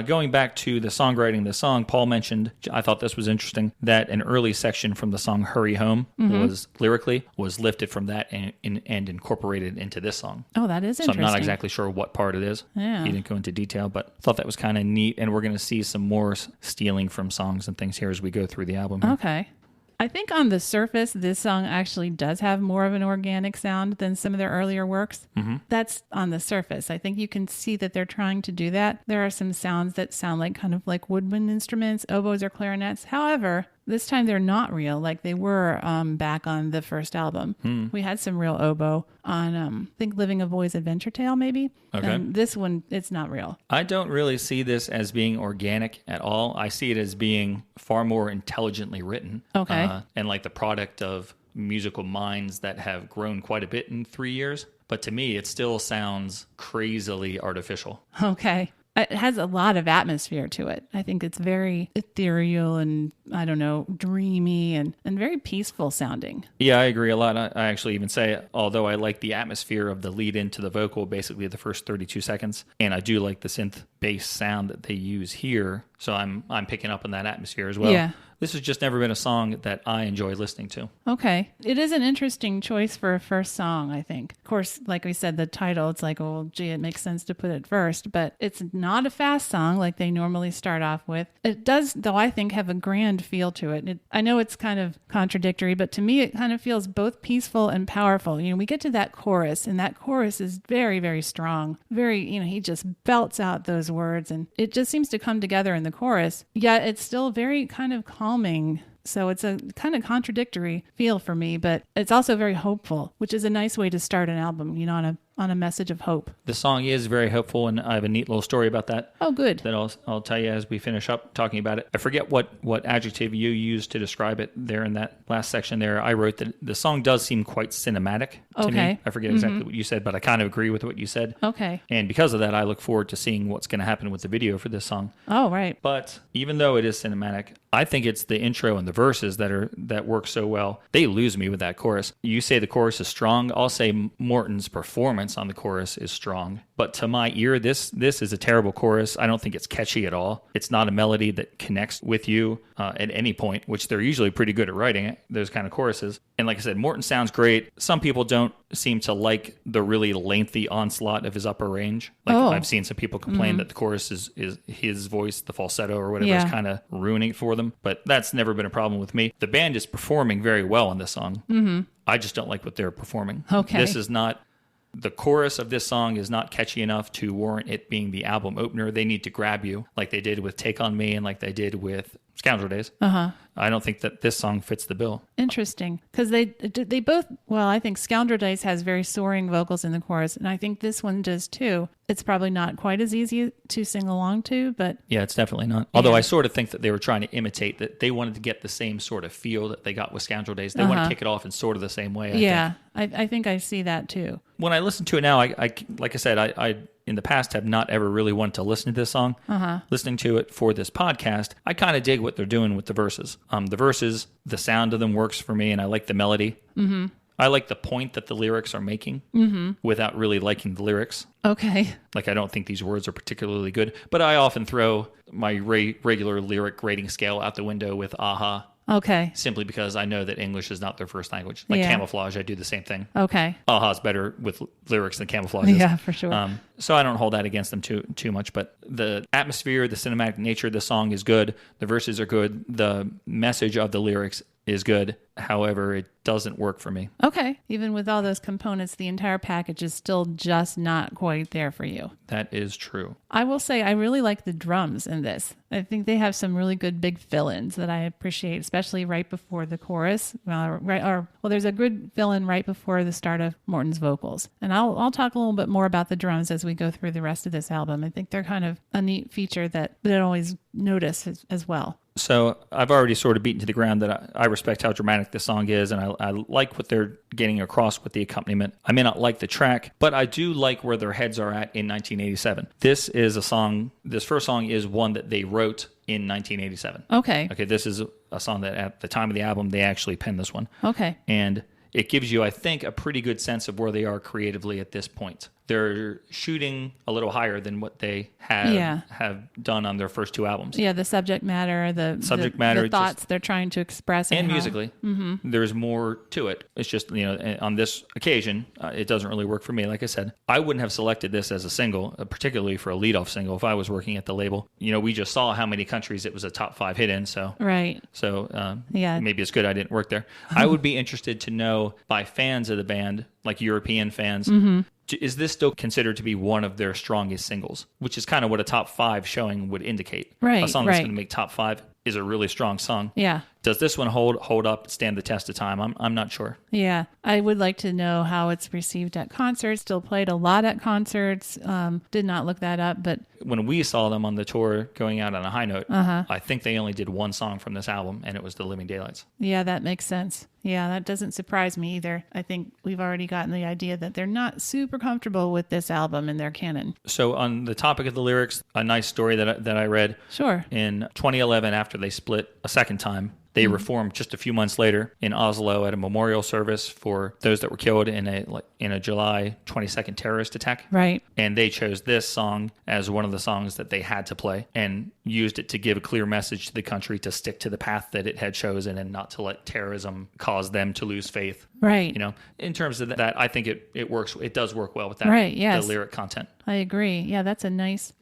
Going back to the songwriting of the song, Paul mentioned, I thought this was interesting, that an early section from the song Hurry Home was lifted from that and incorporated into this song. Oh, that is So interesting. I'm not exactly sure what part it is. Yeah. He didn't go into detail, but I thought that was kind of neat. And we're going to see some more stealing from songs and things here as we go through the album. Okay. I think on the surface, this song actually does have more of an organic sound than some of their earlier works. Mm-hmm. That's on the surface. I think you can see that they're trying to do that. There are some sounds that sound like kind of like woodwind instruments, oboes or clarinets. However, this time they're not real like they were back on the first album. We had some real oboe on, I think, Living a Boy's Adventure Tale, maybe. Okay. And this one, it's not real. I don't really see this as being organic at all. I see it as being far more intelligently written. Okay. And like the product of musical minds that have grown quite a bit in 3 years. But to me, it still sounds crazily artificial. Okay. It has a lot of atmosphere to it. I think it's very ethereal and, I don't know, dreamy and very peaceful sounding. Yeah, I agree a lot. I actually even say, although I like the atmosphere of the lead into the vocal, basically the first 32 seconds, and I do like the synth bass sound that they use here, so I'm picking up on that atmosphere as well. Yeah. This has just never been a song that I enjoy listening to. Okay. It is an interesting choice for a first song, I think. Of course, like we said, the title, it's like, oh, gee, it makes sense to put it first, but it's not a fast song like they normally start off with. It does, though, I think, have a grand feel to it. I know it's kind of contradictory, but to me, it kind of feels both peaceful and powerful. You know, we get to that chorus, and that chorus is very, very strong. Very, you know, he just belts out those words, and it just seems to come together in the chorus, yet it's still very kind of calming. So it's a kind of contradictory feel for me, but it's also very hopeful, which is a nice way to start an album, you know, on a message of hope. The song is very hopeful, and I have a neat little story about that. Oh, good. That I'll tell you as we finish up talking about it. I forget what adjective you used to describe it there in that last section there. I wrote that the song does seem quite cinematic to me. I forget exactly what you said, but I kind of agree with what you said. Okay. And because of that, I look forward to seeing what's going to happen with the video for this song. Oh, right. But even though it is cinematic, I think it's the intro and the verses that work so well. They lose me with that chorus. You say the chorus is strong. I'll say Morton's performance on the chorus is strong. But to my ear, this is a terrible chorus. I don't think it's catchy at all. It's not a melody that connects with you at any point, which they're usually pretty good at writing those kind of choruses. And like I said, Morton sounds great. Some people don't seem to like the really lengthy onslaught of his upper range. I've seen some people complain that the chorus is his voice, the falsetto or whatever, is kind of ruining it for them. But that's never been a problem with me. The band is performing very well on this song. Mm-hmm. I just don't like what they're performing. Okay. This is not... The chorus of this song is not catchy enough to warrant it being the album opener. They need to grab you like they did with Take On Me and like they did with Scoundrel Days. I don't think that this song fits the bill. Interesting. Because they both, well, I think Scoundrel Days has very soaring vocals in the chorus, and I think this one does too. It's probably not quite as easy to sing along to, but... Yeah, it's definitely not. Although I sort of think that they were trying to imitate, that they wanted to get the same sort of feel that they got with Scoundrel Days. They want to kick it off in sort of the same way, I think I see that too. When I listen to it now, I like I said, I in the past have not ever really wanted to listen to this song. Listening to it for this podcast, I kind of dig what they're doing with the verses. The verses, the sound of them works for me, and I like the melody. Mm-hmm. I like the point that the lyrics are making without really liking the lyrics. Okay. Like, I don't think these words are particularly good, but I often throw my regular lyric rating scale out the window with aha. Okay. Simply because I know that English is not their first language. Like Camouflage, I do the same thing. Okay. Aha's better with lyrics than Camouflage is. Yeah, for sure. So I don't hold that against them too much, but the atmosphere, the cinematic nature of the song is good. The verses are good. The message of the lyrics is good. However, it doesn't work for me. Okay. Even with all those components, the entire package is still just not quite there for you. That is true. I will say I really like the drums in this. I think they have some really good big fill-ins that I appreciate, especially right before the chorus. Well, there's a good fill-in right before the start of Morton's vocals. And I'll talk a little bit more about the drums as we go through the rest of this album. I think they're kind of a neat feature that I don't always notice as well. So I've already sort of beaten to the ground that I respect how dramatic this song is, and I like what they're getting across with the accompaniment. I may not like the track, but I do like where their heads are at in 1987. This first song is one that they wrote in 1987. Okay. Okay, this is a song that at the time of the album, they actually penned this one. Okay. And it gives you, I think, a pretty good sense of where they are creatively at this point. They're shooting a little higher than what they have done on their first two albums. Yeah, the subject matter, the thoughts they're trying to express. And musically, there's more to it. It's just, on this occasion, it doesn't really work for me. Like I said, I wouldn't have selected this as a single, particularly for a leadoff single, if I was working at the label. We just saw how many countries it was a top 5 hit in, so... Right. So maybe it's good I didn't work there. I would be interested to know by fans of the band, like European fans, is this still considered to be one of their strongest singles? Which is kind of what a top 5 showing would indicate. Right, a song that's going to make top 5 is a really strong song. Yeah. Does this one hold up, stand the test of time? I'm not sure. Yeah. I would like to know how it's received at concerts. Still played a lot at concerts. Did not look that up, but... When we saw them on the tour going out on a high note, I think they only did one song from this album, and it was The Living Daylights. Yeah, that makes sense. Yeah, that doesn't surprise me either. I think we've already gotten the idea that they're not super comfortable with this album in their canon. So on the topic of the lyrics, a nice story that I read. Sure. In 2011, after they split a second time, they reformed just a few months later in Oslo at a memorial service for those that were killed in a July 22nd terrorist attack. Right. And they chose this song as one of the songs that they had to play and used it to give a clear message to the country to stick to the path that it had chosen and not to let terrorism cause them to lose faith. Right. In terms of that, I think it works. It does work well with that. Right. Yes. The lyric content. I agree. Yeah, that's a nice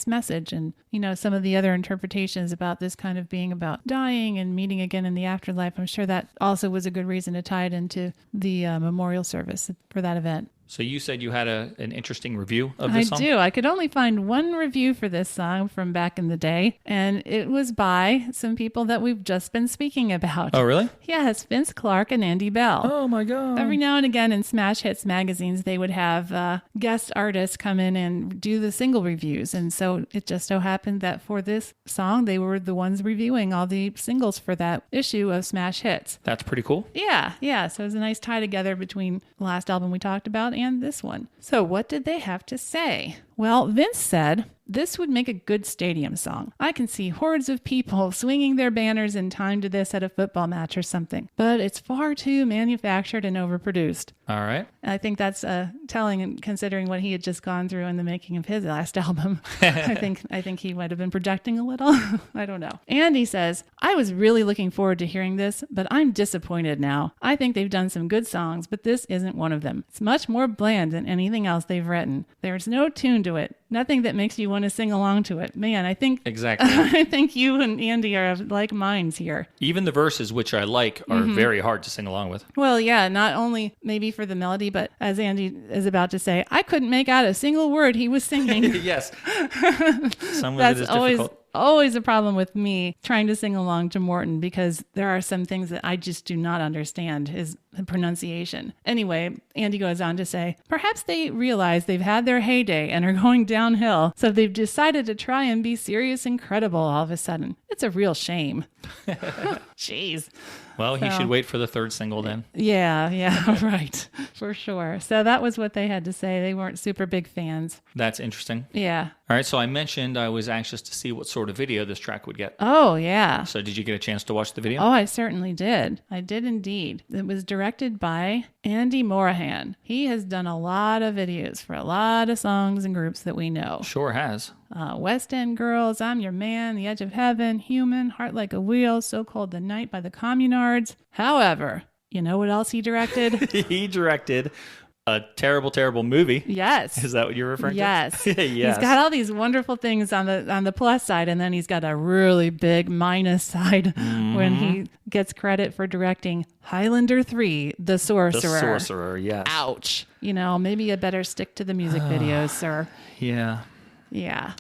message. And, some of the other interpretations about this kind of being about dying and meeting again in the afterlife, I'm sure that also was a good reason to tie it into the memorial service for that event. So you said you had an interesting review of this song? I do. I could only find one review for this song from back in the day, and it was by some people that we've just been speaking about. Oh, really? Yes, Vince Clarke and Andy Bell. Oh, my God. Every now and again in Smash Hits magazines, they would have guest artists come in and do the single reviews. And so it just so happened that for this song, they were the ones reviewing all the singles for that issue of Smash Hits. That's pretty cool. Yeah. So it was a nice tie together between the last album we talked about and this one. So what did they have to say? Well, Vince said, "This would make a good stadium song. I can see hordes of people swinging their banners in time to this at a football match or something, but it's far too manufactured and overproduced." All right. I think that's telling, considering what he had just gone through in the making of his last album. I think he might have been projecting a little. I don't know. And he says, "I was really looking forward to hearing this, but I'm disappointed now. I think they've done some good songs, but this isn't one of them. It's much more bland than anything else they've written. There's no tune to it. Nothing that makes you want to sing along to it." Man, I think Exactly. I think you and Andy are of like minds here. Even the verses, which I like, are very hard to sing along with. Well, yeah, not only maybe for the melody, but as Andy is about to say, I couldn't make out a single word he was singing. Yes. Some of That's it is difficult. always a problem with me trying to sing along to Morton, because there are some things that I just do not understand his pronunciation. Anyway, Andy goes on to say, "Perhaps they realize they've had their heyday and are going downhill, so they've decided to try and be serious and credible all of a sudden. It's a real shame." Jeez. Well, he should wait for the third single then. Yeah, right. For sure. So that was what they had to say. They weren't super big fans. That's interesting. Yeah. All right, so I mentioned I was anxious to see what sort of video this track would get. Oh, yeah. So did you get a chance to watch the video? Oh, I certainly did. I did indeed. It was directed by Andy Morahan. He has done a lot of videos for a lot of songs and groups that we know. Sure has. West End Girls, I'm Your Man, The Edge of Heaven, Human, Heart Like a Wheel, So Cold the Night by the Communards. However, you know what else he directed? He directed a terrible, terrible movie. Yes. Is that what you're referring Yes. to? Yes. He's got all these wonderful things on the plus side, and then he's got a really big minus side when he gets credit for directing Highlander 3, The Sorcerer. The Sorcerer, yes. Ouch. You know, maybe you better stick to the music videos, sir. Yeah. Yeah.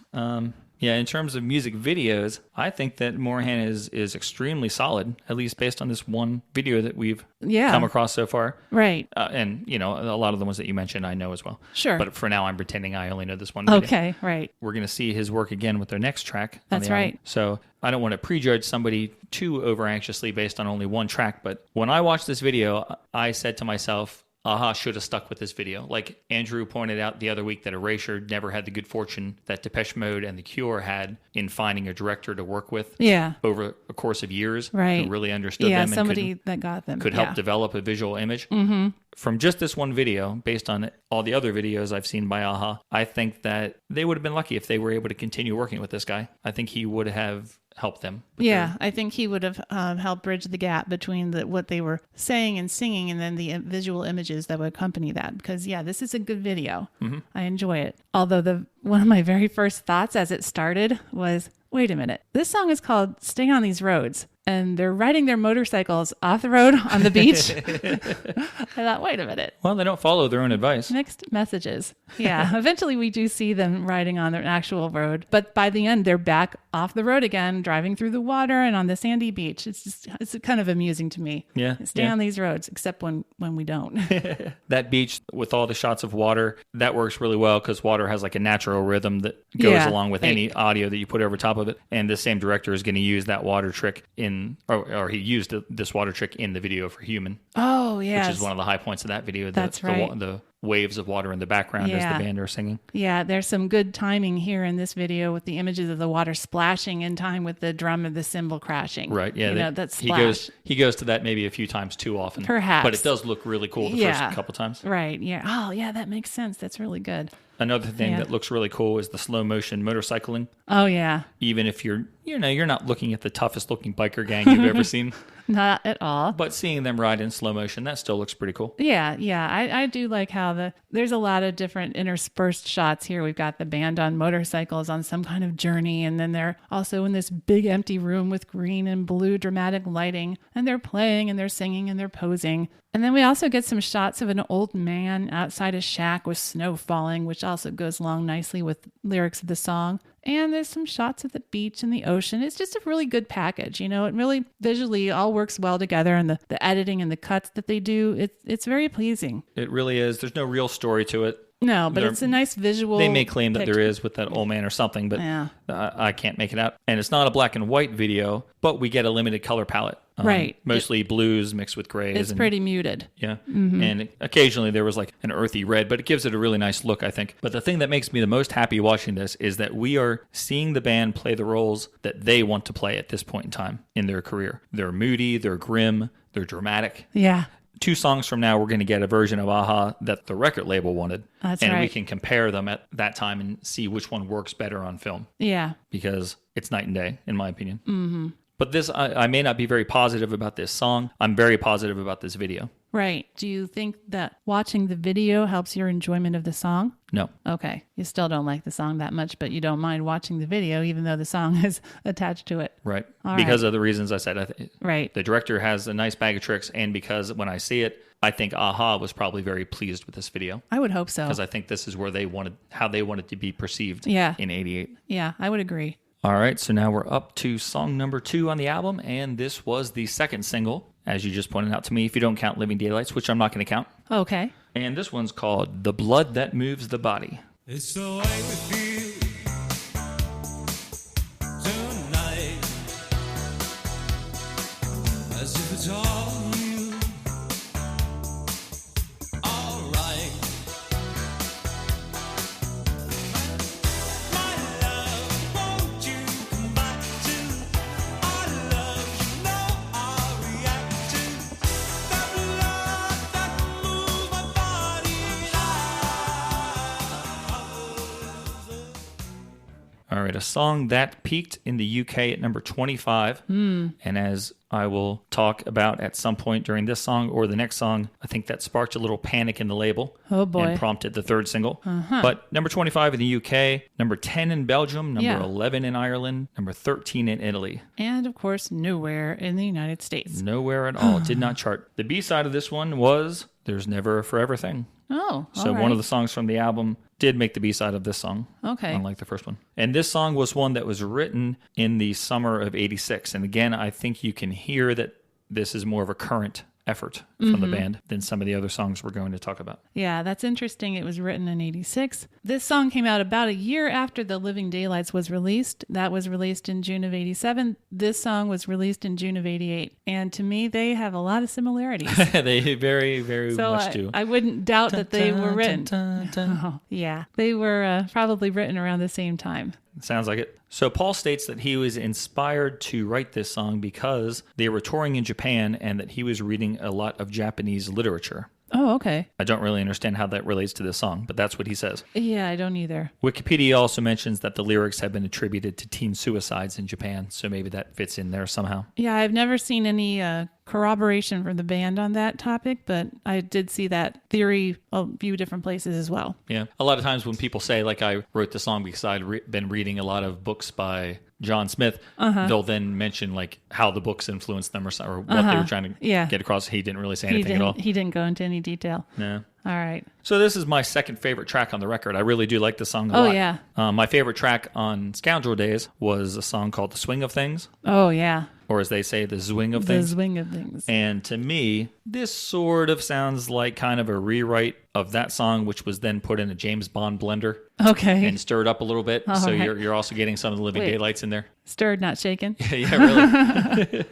Yeah, in terms of music videos, I think that Morahan is extremely solid, at least based on this one video that we've come across so far. Right. And, you know, a lot of the ones that you mentioned I know as well. Sure. But for now, I'm pretending I only know this one video. Okay, right. We're going to see his work again with their next track. That's right. So I don't want to prejudge somebody too over anxiously based on only one track. But when I watched this video, I said to myself, Aha should have stuck with this video. Like Andrew pointed out the other week that Erasure never had the good fortune that Depeche Mode and The Cure had in finding a director to work with over a course of years who really understood them and somebody that got them. could help develop a visual image. Mm-hmm. From just this one video, based on all the other videos I've seen by Aha, I think that they would have been lucky if they were able to continue working with this guy. I think he would have helped them. I think he would have helped bridge the gap between what they were saying and singing and then the visual images that would accompany that. Because, this is a good video. Mm-hmm. I enjoy it. Although one of my very first thoughts as it started was, wait a minute, this song is called Stay on These Roads, and they're riding their motorcycles off the road on the beach. I thought, wait a minute. Well, they don't follow their own advice. Mixed messages. Yeah, eventually we do see them riding on their actual road, but by the end, they're back off the road again, driving through the water and on the sandy beach. It's kind of amusing to me. Yeah. Stay on these roads, except when we don't. That beach with all the shots of water, that works really well because water has like a natural rhythm that goes along with any audio that you put over top of it. And the same director is going to use that water trick or he used this water trick in the video for Human. Oh, yeah. Which is one of the high points of that video. That's right. The waves of water in the background as the band are singing. Yeah, there's some good timing here in this video with the images of the water splashing in time with the drum of the cymbal crashing. Right, yeah. That splash. He goes to that maybe a few times too often. Perhaps. But it does look really cool the first couple times. Right, yeah. Oh, yeah, that makes sense. That's really good. Another thing that looks really cool is the slow motion motorcycling. Oh, yeah. Even if you're not looking at the toughest looking biker gang you've ever seen. Not at all. But seeing them ride in slow motion, that still looks pretty cool. Yeah. I do like how there's a lot of different interspersed shots here. We've got the band on motorcycles on some kind of journey, and then they're also in this big empty room with green and blue dramatic lighting, and they're playing and they're singing and they're posing. And then we also get some shots of an old man outside a shack with snow falling, which also goes along nicely with lyrics of the song. And there's some shots of the beach and the ocean. It's just a really good package. You know, it really visually all works well together, and the editing and the cuts that they do, it's very pleasing. It really is. There's no real story to it. No, but it's a nice visual. They may claim that picture. there is with that old man or something, but Yeah. I can't make it out. And it's not a black and white video, but we get a limited color palette. Right. Mostly blues mixed with grays. It's pretty muted. Yeah. And occasionally there was like an earthy red, but it gives it a really nice look, I think. But the thing that makes me the most happy watching this is that we are seeing the band play the roles that they want to play at this point in time in their career. They're moody, they're grim, they're dramatic. Yeah. 2 songs from now, we're going to get a version of Aha that the record label wanted. That's and right. we can compare them at that time and see which one works better on film. Yeah. Because it's night and day, in my opinion. Mm-hmm. But this, I may not be very positive about this song. I'm very positive about this video. Right. Do you think that watching the video helps your enjoyment of the song? No. Okay. You still don't like the song that much, but you don't mind watching the video, even though the song is attached to it. Right. All because right. of the reasons I said. Right. The director has a nice bag of tricks, and because when I see it, I think Aha was probably very pleased with this video. I would hope so. Because I think this is where how they wanted to be perceived Yeah. in 88. Yeah, I would agree. All right, so now we're up to song number 2 on the album, and this was the second single, as you just pointed out to me, if you don't count Living Daylights, which I'm not going to count. Okay. And this one's called The Blood That Moves the Body. It's the way we feel tonight, as if it's all new, all right. My love, won't you come back to our love? You know I'll react to the blood that moves my body. All right, a song that peaked in the UK at number 25. And as I will talk about at some point during this song or the next song, I think that sparked a little panic in the label. Oh, boy. And prompted the third single. But number 25 in the UK, number 10 in Belgium, number 11 in Ireland, number 13 in Italy. And, of course, nowhere in the United States. Nowhere at all. It did not chart. The B-side of this one was There's Never a Forever Thing. Oh, So all right. one of the songs from the album did make the B-side of this song. Okay. Unlike the first one. And this song was one that was written in the summer of 86. And again, I think you can hear that this is more of a current effort from the band than some of the other songs we're going to talk about. Yeah, that's interesting. It was written in 86. This song came out about a year after The Living Daylights was released. That was released in June of 87. This song was released in June of 88. And to me, they have a lot of similarities. They very, very So much do. I wouldn't doubt that they were written. Oh, yeah, they were probably written around the same time. Sounds like it. So Paul states that he was inspired to write this song because they were touring in Japan and that he was reading a lot of Japanese literature. Oh, okay. I don't really understand how that relates to this song, but that's what he says. Yeah, I don't either. Wikipedia also mentions that the lyrics have been attributed to teen suicides in Japan, so maybe that fits in there somehow. Yeah, I've never seen any corroboration from the band on that topic, but I did see that theory a few different places as well. Yeah. A lot of times when people say, like, I wrote the song because I'd been reading a lot of books by John Smith, they'll then mention, like, how the books influenced them or what they were trying to get across. He didn't really say anything at all. He didn't go into any detail. No. All right. So this is my second favorite track on the record. I really do like the song a lot. Oh, yeah. My favorite track on Scoundrel Days was a song called The Swing of Things, Oh, yeah. or as they say, The Zwing of The Things. swing of things. And to me, this sort of sounds like kind of a rewrite of that song, which was then put in a James Bond blender Okay. and stirred up a little bit. All So right. you're also getting some of the Living Wait. Daylights in there. Stirred, not shaken. Yeah, really.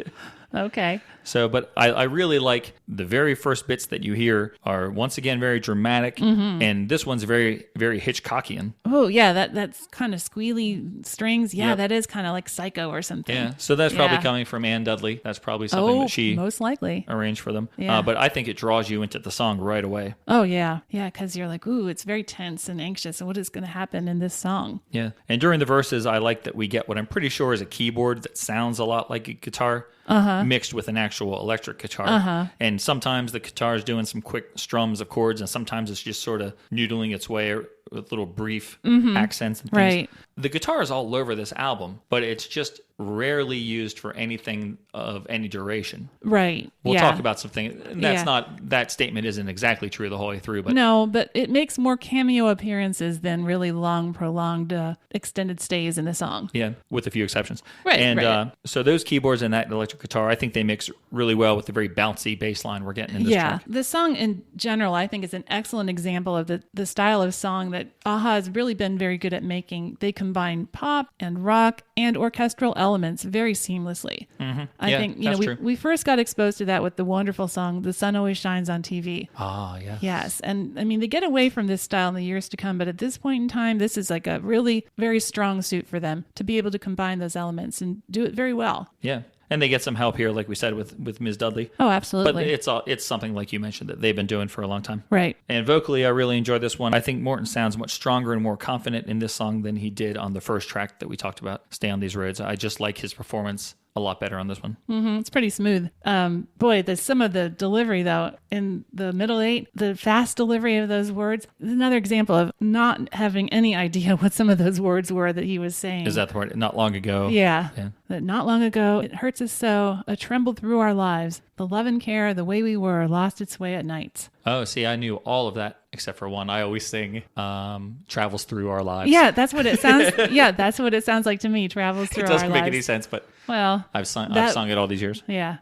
Okay. So, but I really like the very first bits that you hear are once again very dramatic, and this one's very, very Hitchcockian. Oh, yeah. That's kind of squealy strings. Yeah, Yep. that is kind of like Psycho or something. Yeah, so that's probably Yeah. coming from Ann Dudley. That's probably something Oh, that she most likely. arranged for them. Yeah. But I think it draws you into the song right away. Oh, yeah. Yeah, because you're like, ooh, it's very tense and anxious. And what is going to happen in this song? Yeah, and during the verses, I like that we get what I'm pretty sure is a keyboard that sounds a lot like a guitar. mixed with an actual electric guitar. And sometimes the guitar is doing some quick strums of chords, and sometimes it's just sort of noodling its way with little brief accents and things. Right. The guitar is all over this album, but it's just rarely used for anything of any duration. Right. We'll yeah. talk about something. That's Yeah. not, that statement isn't exactly true the whole way through, but No, but it makes more cameo appearances than really long, prolonged, extended stays in the song. yeah, with a few exceptions. Right, And right. So those keyboards and that electric guitar, I think they mix really well with the very bouncy bass line we're getting in this Yeah. track. The song in general, I think, is an excellent example of the style of song that Aha has really been very good at making. They combine pop and rock and orchestral elements very seamlessly. I Yeah, think, that's true. we first got exposed to that with the wonderful song, The Sun Always Shines on TV. Ah, yeah. Yes. And I mean, they get away from this style in the years to come, but at this point in time, this is like a really very strong suit for them to be able to combine those elements and do it very well. Yeah. And they get some help here, like we said, with Ms. Dudley. Oh, But absolutely. it's something, like you mentioned, that they've been doing for a long time. Right. And vocally, I really enjoyed this one. I think Morton sounds much stronger and more confident in this song than he did on the first track that we talked about, Stay on These Roads. I just like his performance a lot better on this one. It's pretty smooth. Boy, there's some of the delivery, though, in the middle eight, the fast delivery of those words is another example of not having any idea what some of those words were that he was saying. Is that the part? Not long ago. Yeah. Yeah. That not long ago, it hurts us so, a tremble through our lives. The love and care, the way we were, lost its way at nights. Oh, see, I knew all of that except for one. I always sing Travels Through Our Lives. Yeah, that's what it sounds. Yeah, that's what it sounds like to me. Travels through It our doesn't lives. make any sense, but Well, I've sung that- it all these years. Yeah.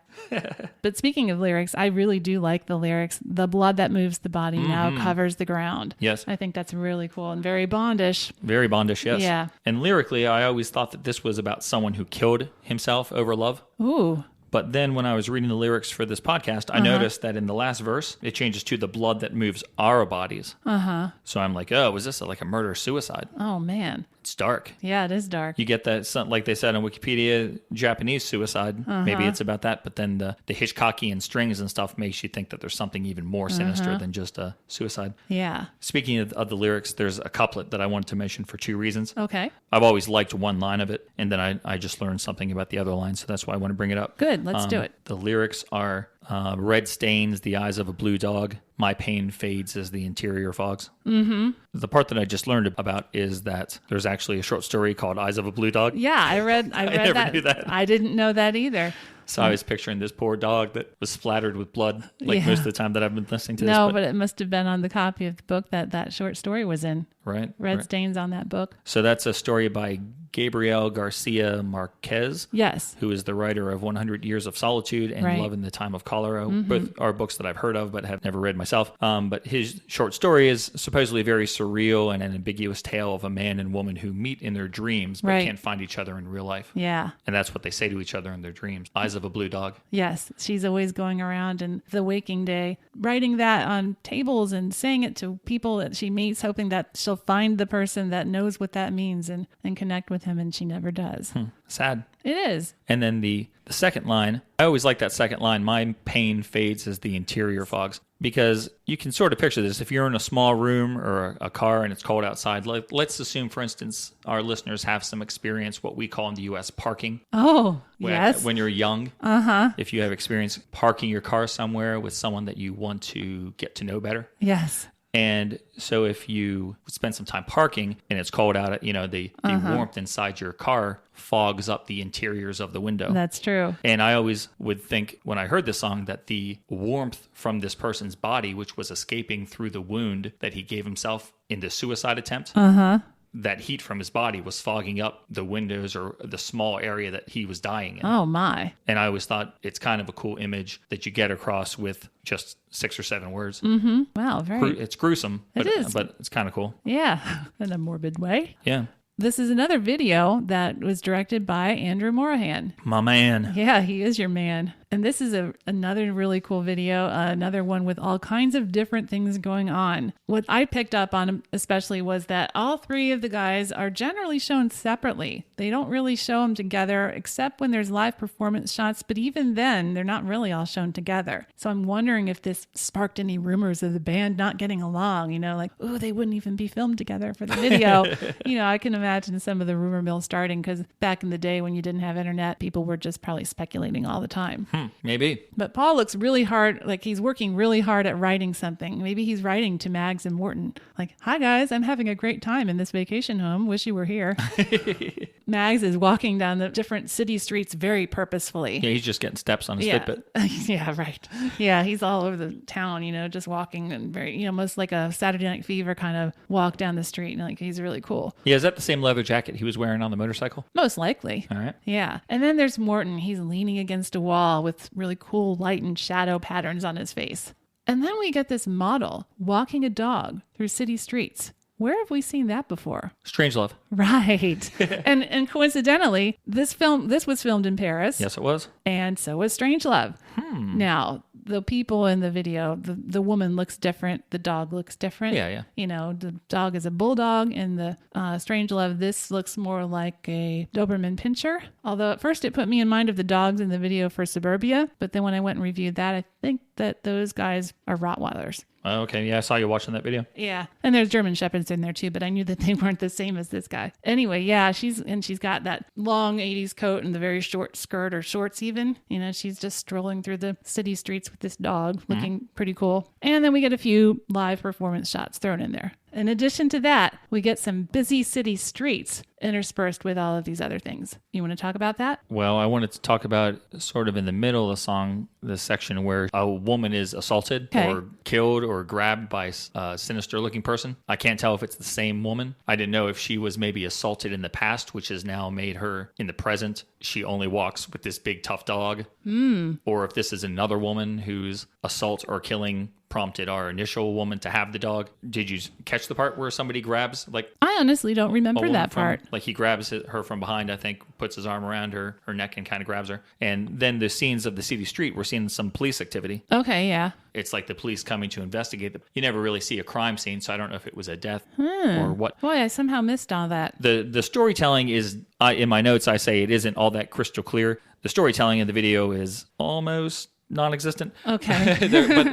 But speaking of lyrics, I really do like the lyrics. The blood that moves the body now covers the ground. Yes. I think that's really cool and very Bondish. Very Bondish, yes. Yeah. And lyrically, I always thought that this was about someone who killed himself over love. Ooh. But then when I was reading the lyrics for this podcast, I noticed that in the last verse, it changes to the blood that moves our bodies. So I'm like, oh, was this like a murder-suicide? Oh, man. It's dark. Yeah, it is dark. You get that, like they said on Wikipedia, Japanese suicide. Maybe it's about that. But then the Hitchcockian strings and stuff makes you think that there's something even more sinister than just a suicide. Yeah. Speaking of the lyrics, there's a couplet that I wanted to mention for two reasons. Okay. I've always liked one line of it, and then I just learned something about the other line, so that's why I want to bring it up. Good. Let's do it. The lyrics are red stains the eyes of a blue dog. My pain fades as the interior fogs. Mm-hmm. The part that I just learned about is that there's actually a short story called Eyes of a Blue Dog. Yeah, I read never that. knew that. I didn't know that either. So I was picturing this poor dog that was splattered with blood, like Yeah. most of the time that I've been listening to No, this. but it must have been on the copy of the book that short story was in. Right. Red right. stains on that book. So that's a story by Gabriel Garcia Marquez. Yes. Who is the writer of 100 Years of Solitude and Right. Love in the Time of Cholera. Both are books that I've heard of but have never read myself. But his short story is supposedly very surreal and an ambiguous tale of a man and woman who meet in their dreams but Right. can't find each other in real life. Yeah. And that's what they say to each other in their dreams. Eyes of a blue dog. Yes. She's always going around in the waking day, writing that on tables and saying it to people that she meets, hoping that she'll find the person that knows what that means and connect with him, and she never does. Sad. It is. And then the second line, I always like that second line, my pain fades as the interior fogs. Because you can sort of picture this. If you're in a small room or a car and it's cold outside, let's assume, for instance, our listeners have some experience, what we call in the U.S. parking. Oh, When, yes. when you're young, if you have experience parking your car somewhere with someone that you want to get to know better. Yes. And so if you spend some time parking and it's cold out, the warmth inside your car fogs up the interiors of the window. That's true. And I always would think when I heard this song that the warmth from this person's body, which was escaping through the wound that he gave himself in the suicide attempt, that heat from his body was fogging up the windows or the small area that he was dying in. Oh, my. And I always thought it's kind of a cool image that you get across with just 6 or 7 words. Wow. Very. It's gruesome, but, is. but it's kind of cool. Yeah. In a morbid way. Yeah. This is another video that was directed by Andrew Morahan. My man. Yeah, he is your man. And this is another really cool video, another one with all kinds of different things going on. What I picked up on especially was that all three of the guys are generally shown separately. They don't really show them together except when there's live performance shots, but even then, they're not really all shown together. So I'm wondering if this sparked any rumors of the band not getting along, like, oh, they wouldn't even be filmed together for the video. I can imagine some of the rumor mill starting because back in the day when you didn't have internet, people were just probably speculating all the time. Maybe. But Paul looks really hard, like he's working really hard at writing something. Maybe he's writing to Mags and Morton. Like, hi guys, I'm having a great time in this vacation home. Wish you were here. Mags is walking down the different city streets very purposefully. Yeah, he's just getting steps on his Fitbit. Yeah, right. Yeah, he's all over the town, just walking and very, almost like a Saturday Night Fever kind of walk down the street. And like, he's really cool. Yeah, is that the same leather jacket he was wearing on the motorcycle? Most likely. All right. Yeah. And then there's Morton. He's leaning against a wall with really cool light and shadow patterns on his face. And then we get this model walking a dog through city streets. Where have we seen that before? Strangelove. Right. and coincidentally, this was filmed in Paris. Yes, it was. And so was Strangelove. Now, the people in the video, the woman looks different. The dog looks different. Yeah. The dog is a bulldog. And the Strangelove, this looks more like a Doberman Pinscher. Although at first it put me in mind of the dogs in the video for Suburbia. But then when I went and reviewed that, I think that those guys are Rottweilers. Okay, yeah, I saw you watching that video. Yeah, and there's German Shepherds in there too, but I knew that they weren't the same as this guy. Anyway, yeah, she's got that long 80s coat and the very short skirt or shorts even. She's just strolling through the city streets with this dog, looking pretty cool. And then we get a few live performance shots thrown in there. In addition to that, we get some busy city streets interspersed with all of these other things. You want to talk about that? Well, I wanted to talk about sort of in the middle of the song, the section where a woman is assaulted or killed or grabbed by a sinister looking person. I can't tell if it's the same woman. I didn't know if she was maybe assaulted in the past, which has now made her in the present. She only walks with this big tough dog. Or if this is another woman whose assault or killing prompted our initial woman to have the dog. Did you catch the part where somebody grabs, like, I honestly don't remember that part. Like he grabs her from behind, I think, puts his arm around her neck and kind of grabs her. And then the scenes of the city street, we're seeing some police activity. Okay, yeah. It's like the police coming to investigate. You never really see a crime scene, so I don't know if it was a death or what. Boy, I somehow missed all that. The storytelling is, in my notes, I say it isn't all that crystal clear. The storytelling in the video is almost non-existent. Okay.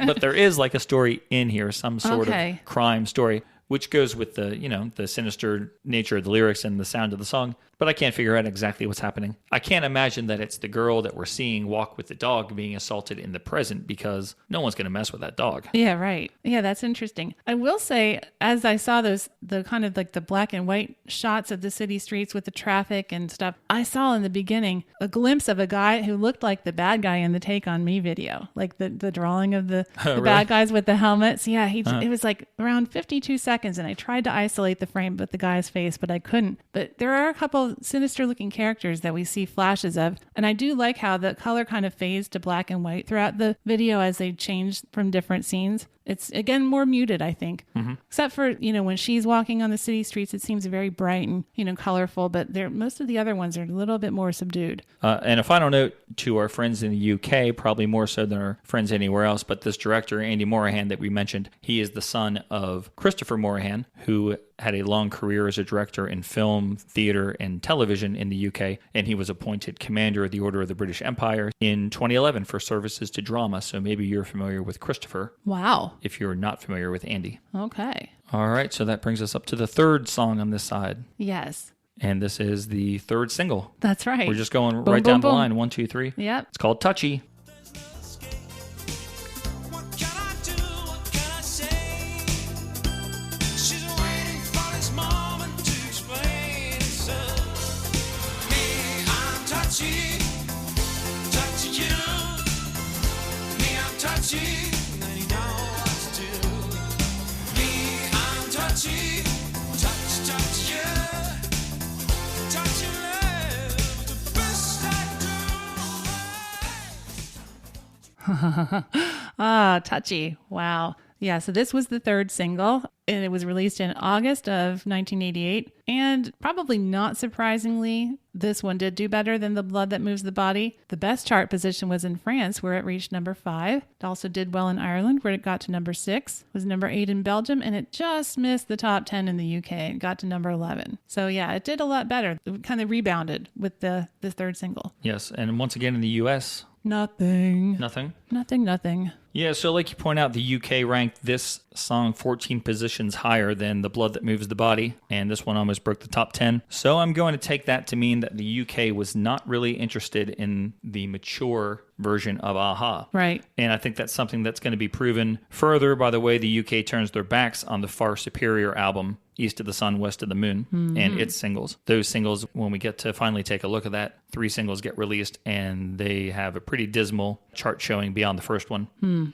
but there is like a story in here, some sort of crime story, which goes with the sinister nature of the lyrics and the sound of the song. But I can't figure out exactly what's happening. I can't imagine that it's the girl that we're seeing walk with the dog being assaulted in the present, because no one's going to mess with that dog. Yeah, right. Yeah, that's interesting. I will say, as I saw the kind of like the black and white shots of the city streets with the traffic and stuff, I saw in the beginning a glimpse of a guy who looked like the bad guy in the Take On Me video, like the drawing of the really? bad guys with the helmets. Yeah, it was like around 52 seconds, and I tried to isolate the frame with the guy's face, but I couldn't. But there are a couple sinister looking characters that we see flashes of, and I do like how the color kind of fades to black and white throughout the video as they change from different scenes. It's, again, more muted, I think. Except for, when she's walking on the city streets, it seems very bright and, colorful, but most of the other ones are a little bit more subdued. And a final note to our friends in the UK, probably more so than our friends anywhere else, but this director, Andy Morahan, that we mentioned, he is the son of Christopher Morahan, who had a long career as a director in film, theater, and television in the UK, and he was appointed Commander of the Order of the British Empire in 2011 for services to drama, so maybe you're familiar with Christopher. Wow. If you're not familiar with Andy. Okay. All right, so that brings us up to the third song on this side. Yes. And this is the third single. That's right. We're just going boom, right boom, down boom. the line. 1, 2, 3. Yep. It's called Touchy. What can I do? What can I say? She's waiting for this moment to explain herself. Me, I'm touchy, touchy you. Me, I'm touchy, and you know what to do. Me, I'm touchy, touch you, touch your love, the best I do. Touchy. Wow. Yeah, so this was the third single, and it was released in August of 1988. And probably not surprisingly, this one did do better than The Blood That Moves the Body. The best chart position was in France, where it reached number 5. It also did well in Ireland, where it got to number 6. It was number 8 in Belgium, and it just missed the top 10 in the UK. It got to number 11. So yeah, it did a lot better. It kind of rebounded with the third single. Yes, and once again in the U.S., Nothing. Nothing? Yeah, so like you point out, the UK ranked this song 14 positions higher than The Blood That Moves the Body, and this one almost broke the top 10. So I'm going to take that to mean that the UK was not really interested in the mature version of Aha. Right. And I think that's something that's going to be proven further by the way the UK turns their backs on the far superior album, East of the Sun, West of the Moon, and its singles. Those singles, when we get to finally take a look at that, 3 singles get released, and they have a pretty dismal chart showing beyond the first one.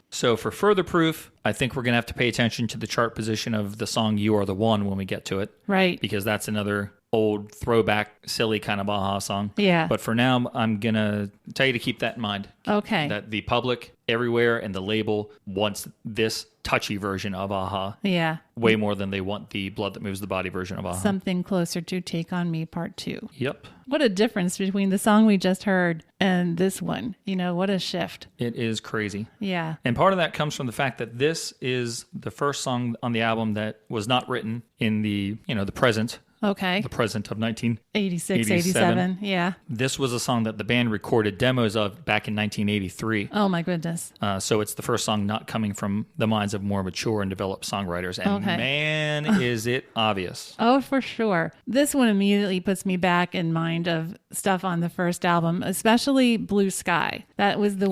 So for further proof, I think we're going to have to pay attention to the chart position of the song You Are the One when we get to it. Right. Because that's another old throwback, silly kind of Aha song. Yeah. But for now, I'm going to tell you to keep that in mind. Okay. That the public everywhere and the label wants this touchy version of Aha Yeah. way more than they want the Blood That Moves the Body version of Aha. Something closer to Take On Me Part 2. Yep. What a difference between the song we just heard and this one. You know, what a shift. It is crazy. Yeah. And part of that comes from the fact that this is the first song on the album that was not written in the, the present. Okay. The present of 1986, 87. Yeah. This was a song that the band recorded demos of back in 1983. Oh, my goodness. So it's the first song not coming from the minds of more mature and developed songwriters. And man, is it obvious. Oh, for sure. This one immediately puts me back in mind of stuff on the first album, especially Blue Sky. That was the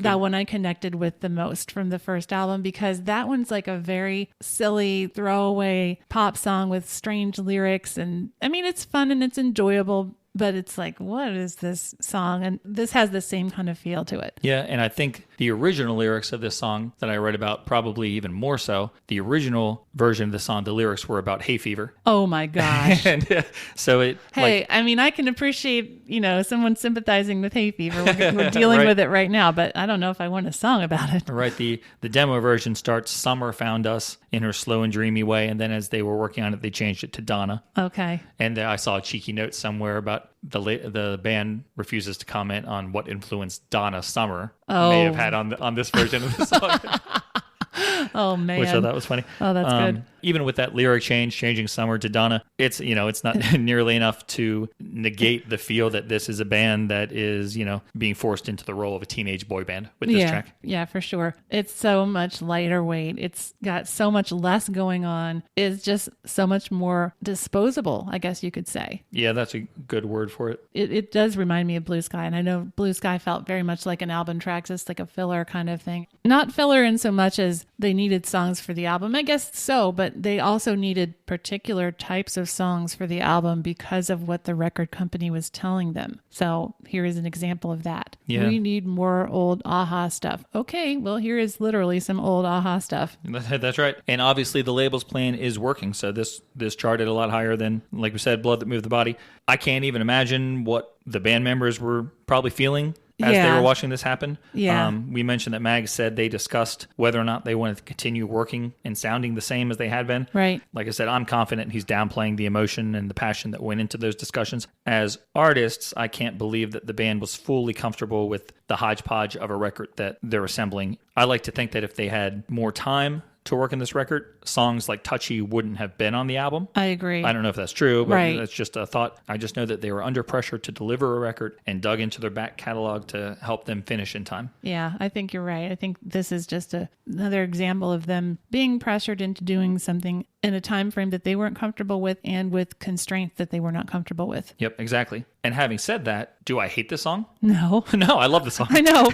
that one I connected with the most from the first album, because that one's like a very silly throwaway pop song with strange lyrics. And I mean, it's fun and it's enjoyable, but it's like, what is this song? And this has the same kind of feel to it. Yeah, and I think the original lyrics of this song that I read about, probably even more so, the original version of the song, the lyrics were about hay fever. Oh my gosh. And so it... Hey, I mean, I can appreciate, someone sympathizing with hay fever. We're dealing right. with it right now, but I don't know if I want a song about it. Right. The demo version starts, Summer found us in her slow and dreamy way, and then as they were working on it, they changed it to Donna. Okay. And I saw a cheeky note somewhere about the band refuses to comment on what influence Donna Summer may have had on this version of the song. Oh man, which I thought was funny. Oh, that's good. Even with that lyric change, changing Summer to Donna, it's not nearly enough to negate the feel that this is a band that is being forced into the role of a teenage boy band with this track. Yeah, for sure. It's so much lighter weight. It's got so much less going on. It's just so much more disposable, I guess you could say. Yeah, that's a good word for it. It does remind me of Blue Sky, and I know Blue Sky felt very much like an album track, just like a filler kind of thing. Not filler in so much as they needed songs for the album. I guess so, but they also needed particular types of songs for the album because of what the record company was telling them. So here is an example of that. Yeah. We need more old Aha stuff. Okay, well, here is literally some old Aha stuff. That's right. And obviously the label's plan is working. So this charted a lot higher than, like we said, Blood That Moved the Body. I can't even imagine what the band members were probably feeling as they were watching this happen. Yeah. We mentioned that Mag said they discussed whether or not they wanted to continue working and sounding the same as they had been. Right. Like I said, I'm confident he's downplaying the emotion and the passion that went into those discussions. As artists, I can't believe that the band was fully comfortable with the hodgepodge of a record that they're assembling. I like to think that if they had more time to work in this record, songs like Touchy wouldn't have been on the album. I agree. I don't know if that's true, but right. That's just a thought. I just know that they were under pressure to deliver a record and dug into their back catalog to help them finish in time. Yeah, I think you're right. I think this is just another example of them being pressured into doing something in a time frame that they weren't comfortable with and with constraints that they were not comfortable with. Yep, exactly. And having said that, do I hate this song? No. No, I love the song. I know.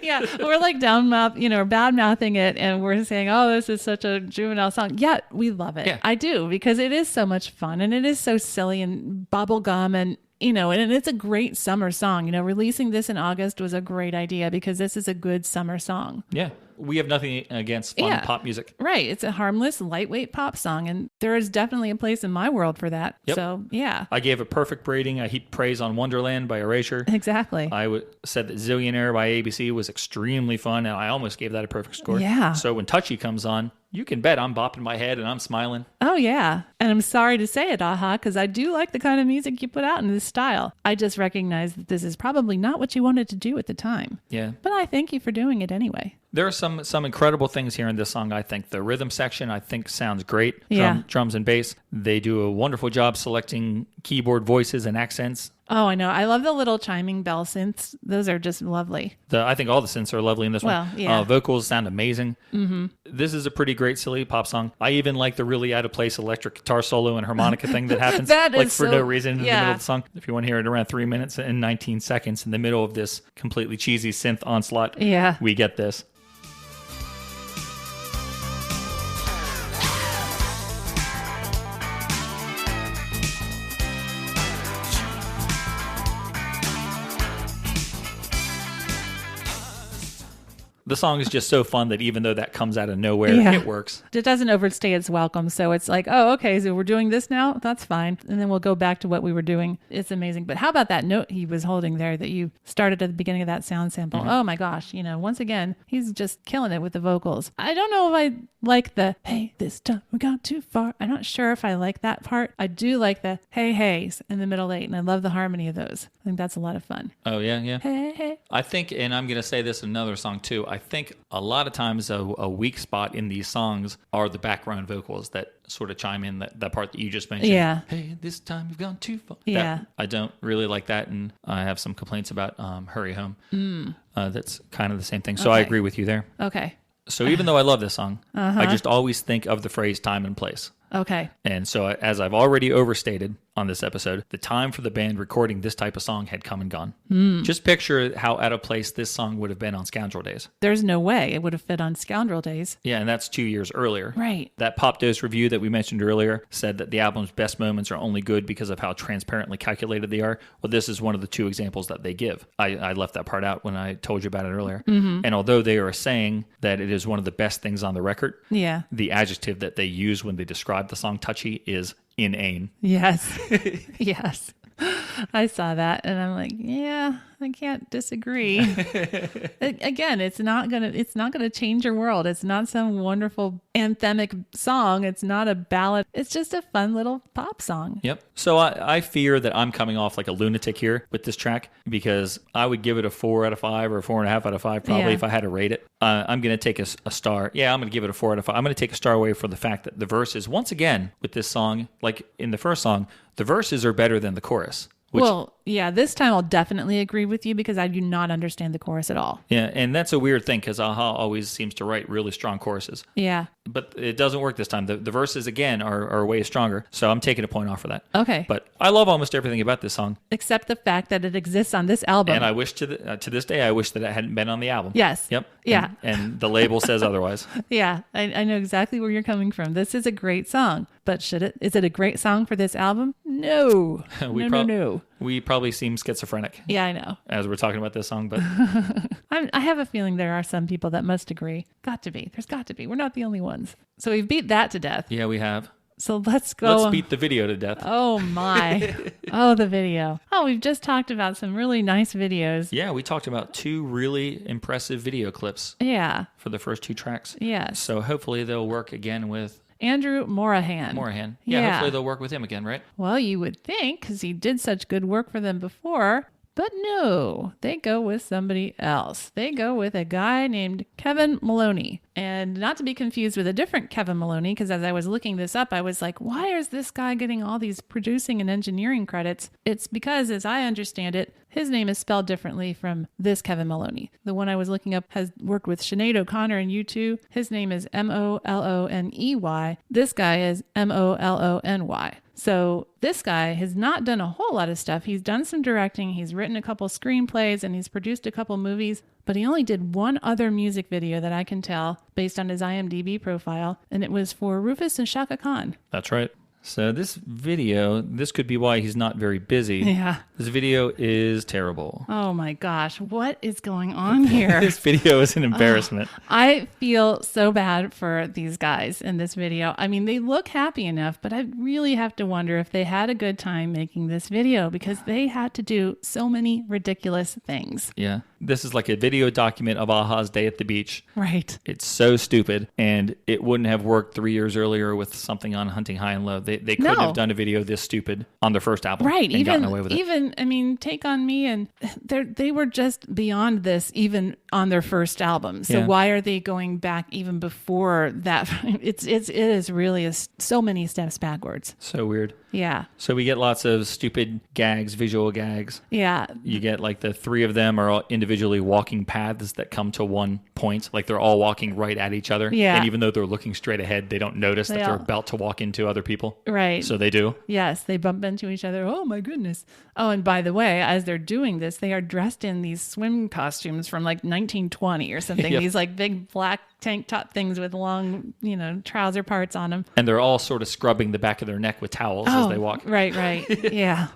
Yeah, we're like or bad mouthing it, and we're saying, oh, this is such a juvenile song. Yeah, we love it. Yeah. I do, because it is so much fun, and it is so silly and bubblegum, and and it's a great summer song. Releasing this in August was a great idea because this is a good summer song. Yeah. we have nothing against fun pop music. Right. It's a harmless, lightweight pop song, and there is definitely a place in my world for that. Yep. So, yeah. I gave it perfect rating. I heaped praise on Wonderland by Erasure. Exactly. I said that Zillionaire by ABC was extremely fun, and I almost gave that a perfect score. Yeah. So when Touchy comes on, you can bet I'm bopping my head and I'm smiling. Oh, yeah. And I'm sorry to say it, Aha, because I do like the kind of music you put out in this style. I just recognize that this is probably not what you wanted to do at the time. Yeah. But I thank you for doing it anyway. There are some incredible things here in this song, I think. The rhythm section, I think, sounds great. Yeah. Drums and bass. They do a wonderful job selecting keyboard voices and accents. Oh, I know. I love the little chiming bell synths. Those are just lovely. I think all the synths are lovely in this one. Yeah. Vocals sound amazing. Mm-hmm. This is a pretty great, silly pop song. I even like the really out-of-place electric guitar solo and harmonica thing that happens That like is for so- no reason in the yeah. middle of the song. If you want to hear it around 3 minutes and 19 seconds in the middle of this completely cheesy synth onslaught, Yeah. we get this. The song is just so fun that even though that comes out of nowhere, Yeah. it works. It doesn't overstay its welcome. So it's like, oh, okay, so we're doing this now? That's fine. And then we'll go back to what we were doing. It's amazing. But how about that note he was holding there that you started at the beginning of that sound sample? Mm-hmm. Oh my gosh. Once again, he's just killing it with the vocals. I don't know if I like the, hey, this time we got too far. I'm not sure if I like that part. I do like the hey, heys in the middle eight. And I love the harmony of those. I think that's a lot of fun. Oh, yeah, yeah. Hey, hey. I think, and I'm going to say this in another song too, I think a lot of times a weak spot in these songs are the background vocals that sort of chime in that part that you just mentioned. Yeah. Hey, this time you've gone too far. Yeah. I don't really like that, and I have some complaints about Hurry Home. That's kind of the same thing. So I Okay. agree with you there. Okay. So even though I love this song, I just always think of the phrase time and place. Okay. And so, as I've already overstated on this episode, the time for the band recording this type of song had come and gone. Just picture how out of place this song would have been on Scoundrel Days. There's no way it would have fit on Scoundrel Days. Yeah, and that's 2 years earlier. Right. That Pop Dose review that we mentioned earlier said that the album's best moments are only good because of how transparently calculated they are. Well, this is one of the two examples that they give. I left that part out when I told you about it earlier. And although they are saying that it is one of the best things on the record, Yeah. the adjective that they use when they describe the song Touchy is inane. Yes. Yes. I saw that and I'm like, yeah, I can't disagree. Again, it's not gonna change your world. It's not some wonderful anthemic song. It's not a ballad. It's just a fun little pop song. Yep. So I fear that I'm coming off like a lunatic here with this track because I would give it a 4 out of 5 or 4.5 out of 5 probably Yeah. if I had to rate it. I'm going to take a star. Yeah, I'm going to give it a 4 out of 5. I'm going to take a star away for the fact that the verses, once again, with this song, like in the first song, the verses are better than the chorus. Well, yeah, this time I'll definitely agree with you because I do not understand the chorus at all. Yeah, and that's a weird thing because Aha always seems to write really strong choruses. Yeah. But it doesn't work this time. The verses, again, are way stronger. So I'm taking a point off for that. Okay. But I love almost everything about this song. Except the fact that it exists on this album. And I wish to this day, I wish that it hadn't been on the album. Yes. Yep. Yeah. And the label says otherwise. Yeah, I know exactly where you're coming from. This is a great song, but is it a great song for this album? No. No. We probably seem schizophrenic Yeah, I know. as we're talking about this song, but I have a feeling there are some people that must agree. Got to be. There's got to be. We're not the only ones. So we've beat that to death. yeah, we have. So let's go. Let's beat the video to death. Oh, my. Oh, the video. Oh, we've just talked about some really nice videos. Yeah, we talked about 2 really impressive video clips Yeah. for the first 2 tracks. Yes. So hopefully they'll work again with Andrew Morahan. Yeah, Yeah. hopefully they'll work with him again, right? Well, you would think because he did such good work for them before. But no, they go with somebody else. They go with a guy named Kevin Maloney. And not to be confused with a different Kevin Maloney, because as I was looking this up, I was like, why is this guy getting all these producing and engineering credits? It's because, as I understand it, his name is spelled differently from this Kevin Maloney. The one I was looking up has worked with Sinead O'Connor and U2. His name is Moloney. This guy is Molony. So this guy has not done a whole lot of stuff. He's done some directing, he's written a couple screenplays, and he's produced a couple movies, but he only did one other music video that I can tell based on his IMDb profile, and it was for Rufus and Shaka Khan. That's right. So this video, this could be why he's not very busy. Yeah. This This video is terrible. Oh my gosh, what is going on here? This video is an embarrassment. I feel so bad for these guys in this video. I mean, they look happy enough, but I really have to wonder if they had a good time making this video because they had to do so many ridiculous things. Yeah. This is like a video document of Aha's day at the beach. Right. It's so stupid, and it wouldn't have worked 3 years earlier with something on Hunting High and Low. They couldn't have done a video this stupid on their first album. Right. And gotten away with it. Even, I mean, Take On Me, and they were just beyond this even on their first album. So why are they going back even before that? It is really so many steps backwards. So weird. Yeah. So we get lots of stupid gags, visual gags. Yeah. You get like the three of them are all individually walking paths that come to one point. Like they're all walking right at each other. Yeah. And even though they're looking straight ahead, they don't notice that they're about to walk into other people. Right. So they do. Yes. They bump into each other. Oh my goodness. Oh, and by the way, as they're doing this, they are dressed in these swim costumes from like 1920 or something. Yep. These like big black tank top things with long, trouser parts on them. And they're all sort of scrubbing the back of their neck with towels as they walk. Right. Yeah.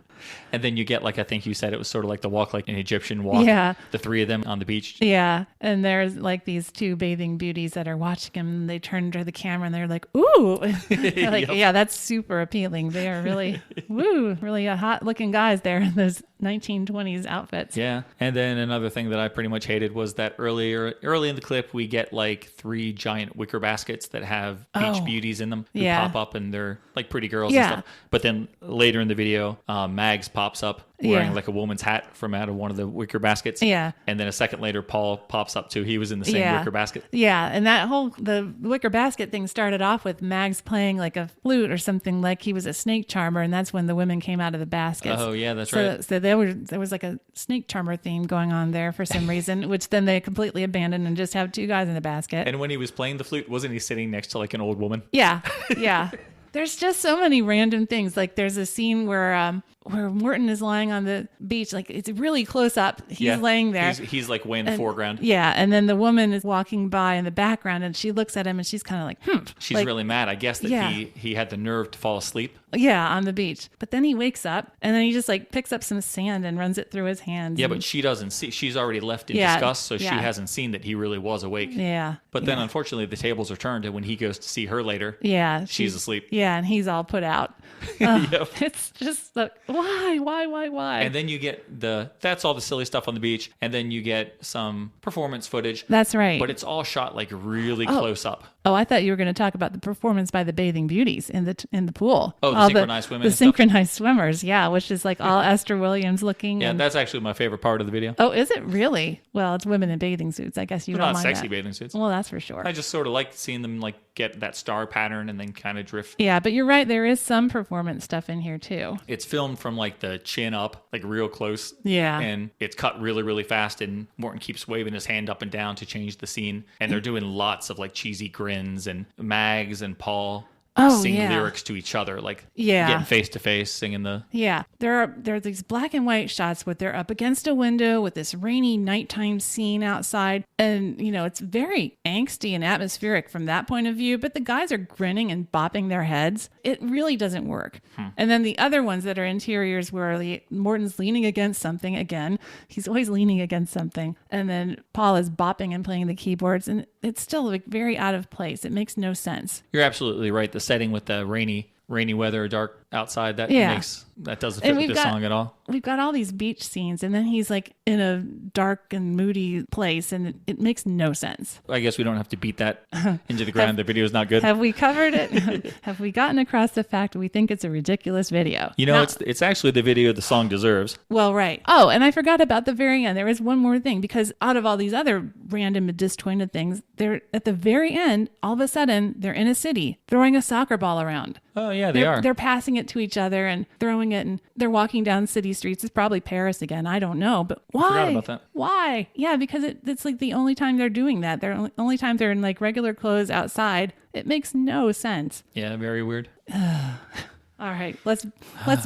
And then you get, like, I think you said it was sort of like the walk like an Egyptian walk. Yeah. The three of them on the beach. Yeah. And there's like these two bathing beauties that are watching him. And they turn to the camera and they're like, ooh. They're like, yeah, that's super appealing. They are really, really hot looking guys there in those 1920s outfits. Yeah. And then another thing that I pretty much hated was that early in the clip, we get like 3 giant wicker baskets that have beach beauties in them who pop up and they're like pretty girls and stuff. But then later in the video, Mags pops up wearing like a woman's hat from out of one of the wicker baskets. Yeah. And then a second later, Paul pops up too. He was in the same wicker basket. Yeah. And the wicker basket thing started off with Mags playing like a flute or something like he was a snake charmer. And that's when the women came out of the baskets. Oh, yeah, that's right. So there was like a snake charmer theme going on there for some reason, which then they completely abandoned and just have 2 guys in the basket. And when he was playing the flute, wasn't he sitting next to like an old woman? Yeah. Yeah. There's just so many random things. Like there's a scene where Morton is lying on the beach, like it's really close up. He's laying there. He's like way in the foreground. Yeah, and then the woman is walking by in the background, and she looks at him, and she's kind of like, She's really mad, I guess, that he had the nerve to fall asleep. Yeah, on the beach. But then he wakes up, and then he just like picks up some sand and runs it through his hands. Yeah, but she doesn't see. She's already left in disgust, so she hasn't seen that he really was awake. Yeah. But then, unfortunately, the tables are turned, and when he goes to see her later, she's asleep. Yeah, and he's all put out. Yep. It's just like, why? And then you get that's all the silly stuff on the beach, and then you get some performance footage. That's right. But it's all shot like really close up. Oh, I thought you were going to talk about the performance by the bathing beauties in the pool. Oh, the synchronized women. The synchronized swimmers, yeah, which is like all Esther Williams looking. Yeah, that's actually my favorite part of the video. Oh, is it really? Well, it's women in bathing suits. I guess you don't not mind sexy that. bathing suits. Well, that's for sure. I just sort of like seeing them like get that star pattern and then kind of drift. Yeah, but you're right. There is some performance stuff in here too. It's filmed from like the chin up, like real close. Yeah. And it's cut really, really fast. And Morton keeps waving his hand up and down to change the scene. And they're doing lots of like cheesy grins, and Mags and Paul sing lyrics to each other, like getting face to face, singing the. Yeah, there are these black and white shots where they're up against a window with this rainy nighttime scene outside, and it's very angsty and atmospheric from that point of view. But the guys are grinning and bopping their heads. It really doesn't work. And then the other ones that are interiors where Morton's leaning against something again. He's always leaning against something, and then Paul is bopping and playing the keyboards, and it's still like very out of place. It makes no sense. You're absolutely right. The setting with the rainy weather, dark outside, that doesn't fit with this song at all. We've got all these beach scenes, and then he's like in a dark and moody place, and it makes no sense. I guess we don't have to beat that into the ground. The video is not good. Have we covered it? Have we gotten across the fact we think it's a ridiculous video? It's actually the video the song deserves. Well, right. Oh, and I forgot about the very end. There was one more thing, because out of all these other random and disjointed things, they're at the very end, all of a sudden, they're in a city throwing a soccer ball around. Oh, yeah, they are. They're passing it to each other and throwing it, and they're walking down city streets. It's probably Paris again. I don't know, but why? I forgot about that. Why? Yeah, because it's like the only time they're doing that. They're only time they're in like regular clothes outside. It makes no sense. Yeah, very weird. All right, let's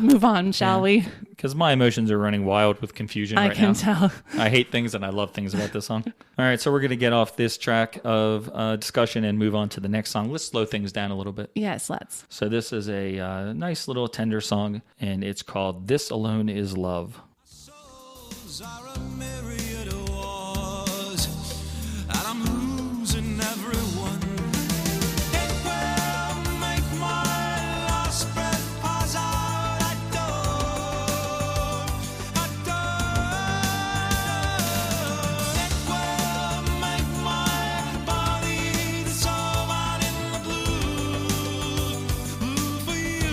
move on, shall we? Because my emotions are running wild with confusion right now. I can tell. I hate things and I love things about this song. All right, so we're going to get off this track of discussion and move on to the next song. Let's slow things down a little bit. Yes, let's. So this is a nice little tender song, and it's called This Alone Is Love. Souls are a myriad of wars, and I'm losing everyone. It will make my last breath pass out at dawn. It will make my body dissolve out in the blue for you.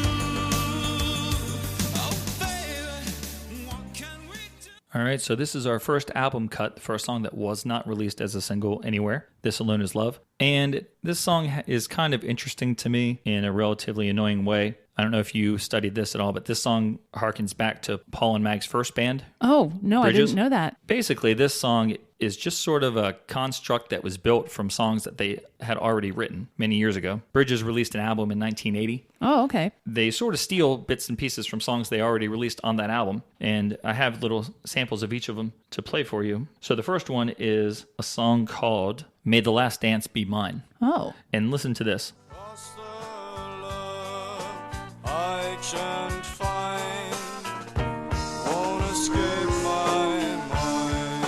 Oh, baby, what can we do? All right, so this is our first album cut, the first song that was not released as a single anywhere, This Alone Is Love. And this song is kind of interesting to me in a relatively annoying way. I don't know if you studied this at all, but this song harkens back to Paul and Mag's first band. Oh, no, Bridges. I didn't know that. Basically, this song is just sort of a construct that was built from songs that they had already written many years ago. Bridges released an album in 1980. Oh, okay. They sort of steal bits and pieces from songs they already released on that album, and I have little samples of each of them to play for you. So the first one is a song called May the Last Dance Be Mine. Oh. And listen to this. What's the love I can't find? Won't escape my mind.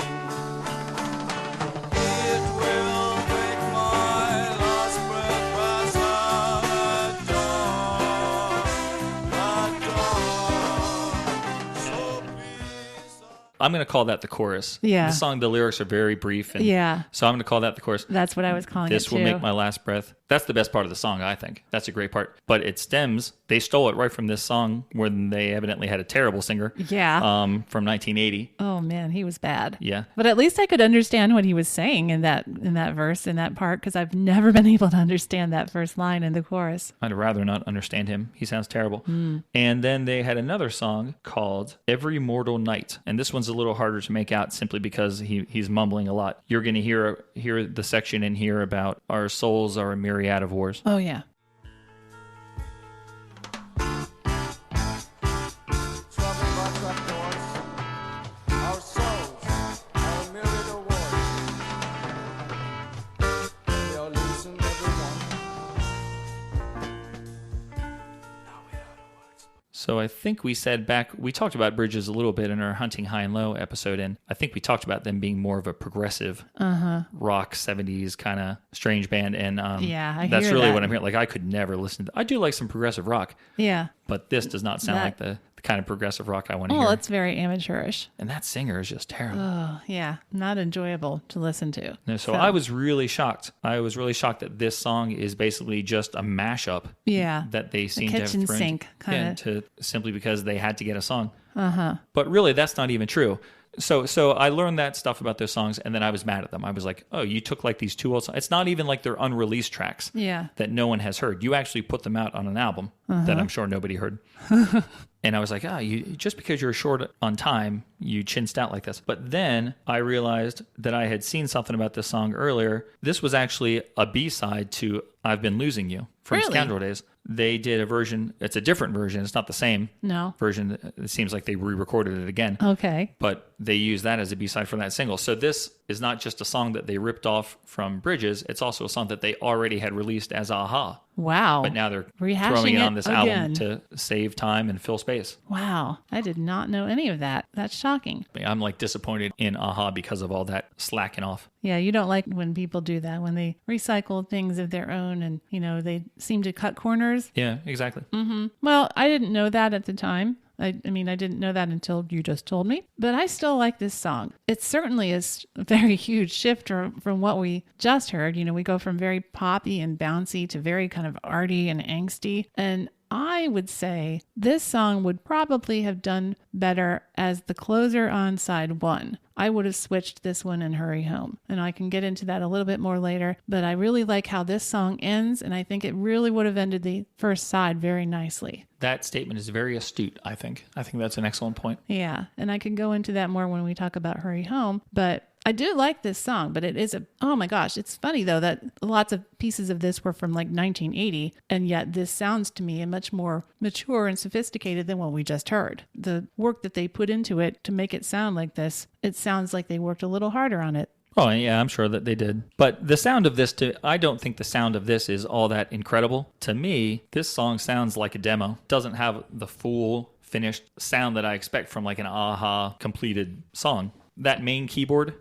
It will make my last breath pass out at dawn. So please. I'm going to call that the chorus. Yeah. The song, the lyrics are very brief. And Yeah. So I'm going to call that the chorus. That's what I was calling This it, will too. make my last breath. That's the best part of the song, I think. That's a great part. But it stems, they stole it right from this song where they evidently had a terrible singer. Yeah. From 1980. Oh, man, he was bad. Yeah. But at least I could understand what he was saying in that verse, in that part, because I've never been able to understand that first line in the chorus. I'd rather not understand him. He sounds terrible. And then they had another song called Every Mortal Night. And this one's a little harder to make out simply because he's mumbling a lot. You're going to hear the section in here about our souls are a myriad of wars. Oh, yeah. Trouble by trapdoors. Our souls are a myriad of wars. We are losing everyone. So I think we talked about Bridges a little bit in our Hunting High and Low episode, and I think we talked about them being more of a progressive rock 70s kind of strange band, and Yeah, I that's hear really that. what I'm hearing. Like, I could never listen to. I do like some progressive rock, Yeah. but this does not sound That- like the kind of progressive rock I want to Oh, hear. it's very amateurish. And that singer is just terrible. Oh, yeah. Not enjoyable to listen to. No, so I was really shocked. I was really shocked that this song is basically just a mashup. Yeah. That they seem to have kitchen thrown sink kinda. to simply because they had to get a song. But really, that's not even true. So I learned that stuff about those songs, and then I was mad at them. I was like, oh, you took like these two old songs. It's not even like they're unreleased tracks Yeah. that no one has heard. You actually put them out on an album that I'm sure nobody heard. And I was like, you just because you're short on time, you chinsed out like this. But then I realized that I had seen something about this song earlier. This was actually a B-side to I've Been Losing You from Really? Scoundrel Days. They did a version. It's a different version. It's not the same No. version. It seems like they re-recorded it again. Okay. But they used that as a B-side for that single. So this is not just a song that they ripped off from Bridges. It's also a song that they already had released as Aha. Wow. But now they're Rehashing throwing it on it this again. album to save time and fill space. Wow. I did not know any of that. That's shocking. I'm like disappointed in Aha because of all that slacking off. Yeah, you don't like when people do that, when they recycle things of their own and, they seem to cut corners. Yeah, exactly. Well, I didn't know that at the time. I didn't know that until you just told me. But I still like this song. It certainly is a very huge shift from what we just heard. We go from very poppy and bouncy to very kind of arty and angsty. And I would say this song would probably have done better as the closer on side one. I would have switched this one and Hurry Home. And I can get into that a little bit more later. But I really like how this song ends. And I think it really would have ended the first side very nicely. That statement is very astute, I think. I think that's an excellent point. Yeah. And I can go into that more when we talk about Hurry Home. But I do like this song, but it is oh my gosh, it's funny though that lots of pieces of this were from like 1980, and yet this sounds to me much more mature and sophisticated than what we just heard. The work that they put into it to make it sound like this, it sounds like they worked a little harder on it. Oh, yeah, I'm sure that they did. But the sound of this, I don't think the sound of this is all that incredible. To me, this song sounds like a demo. It doesn't have the full finished sound that I expect from like an aha completed song. That main keyboard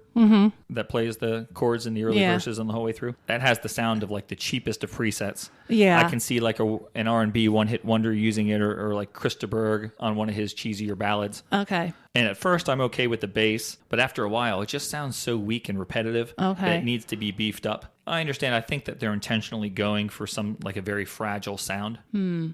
that plays the chords in the early verses and the whole way through, that has the sound of like the cheapest of presets. Yeah. I can see like an R&B one-hit wonder using it, or like Krista Berg on one of his cheesier ballads. Okay. And at first I'm okay with the bass, but after a while it just sounds so weak and repetitive that it needs to be beefed up. I understand. I think that they're intentionally going for some like a very fragile sound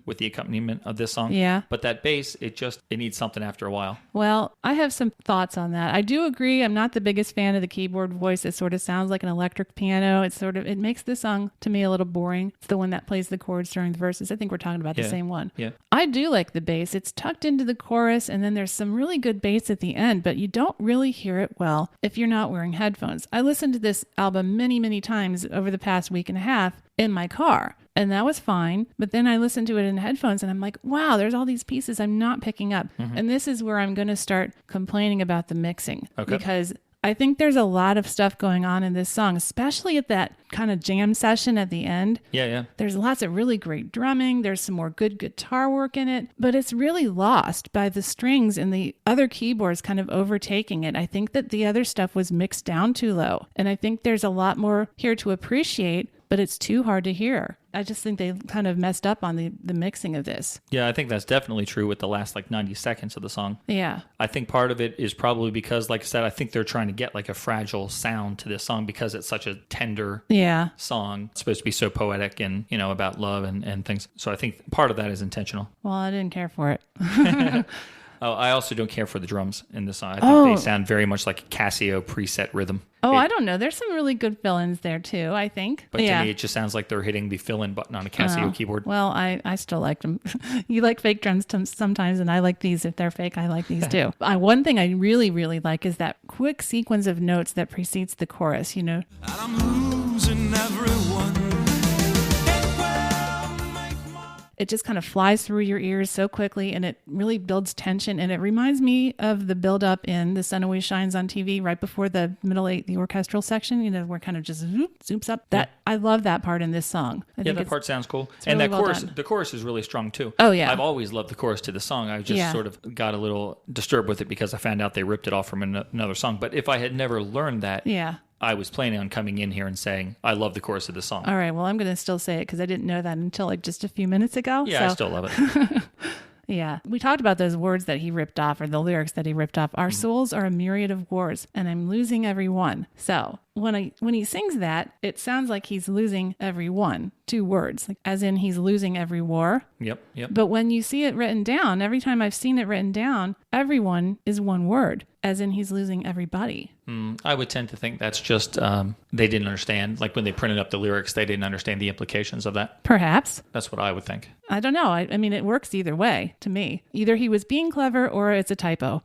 with the accompaniment of this song. Yeah. But that bass, it needs something after a while. Well, I have some thoughts on that. I do agree. I'm not the biggest fan of the keyboard voice. It sort of sounds like an electric piano. It makes the song to me a little boring. It's the one that plays the chords during the verses. I think we're talking about the same one. Yeah. I do like the bass. It's tucked into the chorus, and then there's some really good bass at the end, but you don't really hear it well if you're not wearing headphones. I listened to this album many, many times over the past week and a half in my car, and that was fine. But then I listened to it in headphones, and I'm like, wow, there's all these pieces I'm not picking up. And this is where I'm going to start complaining about the mixing. Okay. Because I think there's a lot of stuff going on in this song, especially at that kind of jam session at the end. Yeah. There's lots of really great drumming. There's some more good guitar work in it, but it's really lost by the strings and the other keyboards kind of overtaking it. I think that the other stuff was mixed down too low, and I think there's a lot more here to appreciate, but it's too hard to hear. I just think they kind of messed up on the mixing of this. Yeah, I think that's definitely true with the last like 90 seconds of the song. Yeah. I think part of it is probably because, like I said, I think they're trying to get like a fragile sound to this song because it's such a tender song. It's supposed to be so poetic and, you know, about love and things. So I think part of that is intentional. Well, I didn't care for it. Oh, I also don't care for the drums in this song. I think they sound very much like a Casio preset rhythm. I don't know. There's some really good fill-ins there too, I think. But to me, it just sounds like they're hitting the fill-in button on a Casio keyboard. Well, I still like them. You like fake drums sometimes, and I like these. If they're fake, I like these too. One thing I really, really like is that quick sequence of notes that precedes the chorus, you know. And I'm losing everyone. It just kind of flies through your ears so quickly, and it really builds tension. And it reminds me of the build-up in The Sun Always Shines on TV right before the middle eight, the orchestral section, you know, where it kind of just zoops up. I love that part in this song. I think that part sounds cool. really And that well chorus, done. the chorus is really strong too. Oh, yeah. I've always loved the chorus to the song. I just sort of got a little disturbed with it because I found out they ripped it off from another song. But if I had never learned that, I was planning on coming in here and saying, I love the chorus of the song. All right. Well, I'm going to still say it because I didn't know that until like just a few minutes ago. Yeah, I still love it. Yeah. We talked about those words that he ripped off, or the lyrics that he ripped off. Our souls are a myriad of wars, and I'm losing every one. So when he sings that, it sounds like he's losing every one. 2 words, like as in he's losing every war. Yep. But when you see it written down, every time I've seen it written down, everyone is 1 word, as in he's losing everybody. I would tend to think that's just they didn't understand. Like when they printed up the lyrics, they didn't understand the implications of that. Perhaps. That's what I would think. I don't know. I mean, it works either way to me. Either he was being clever or it's a typo.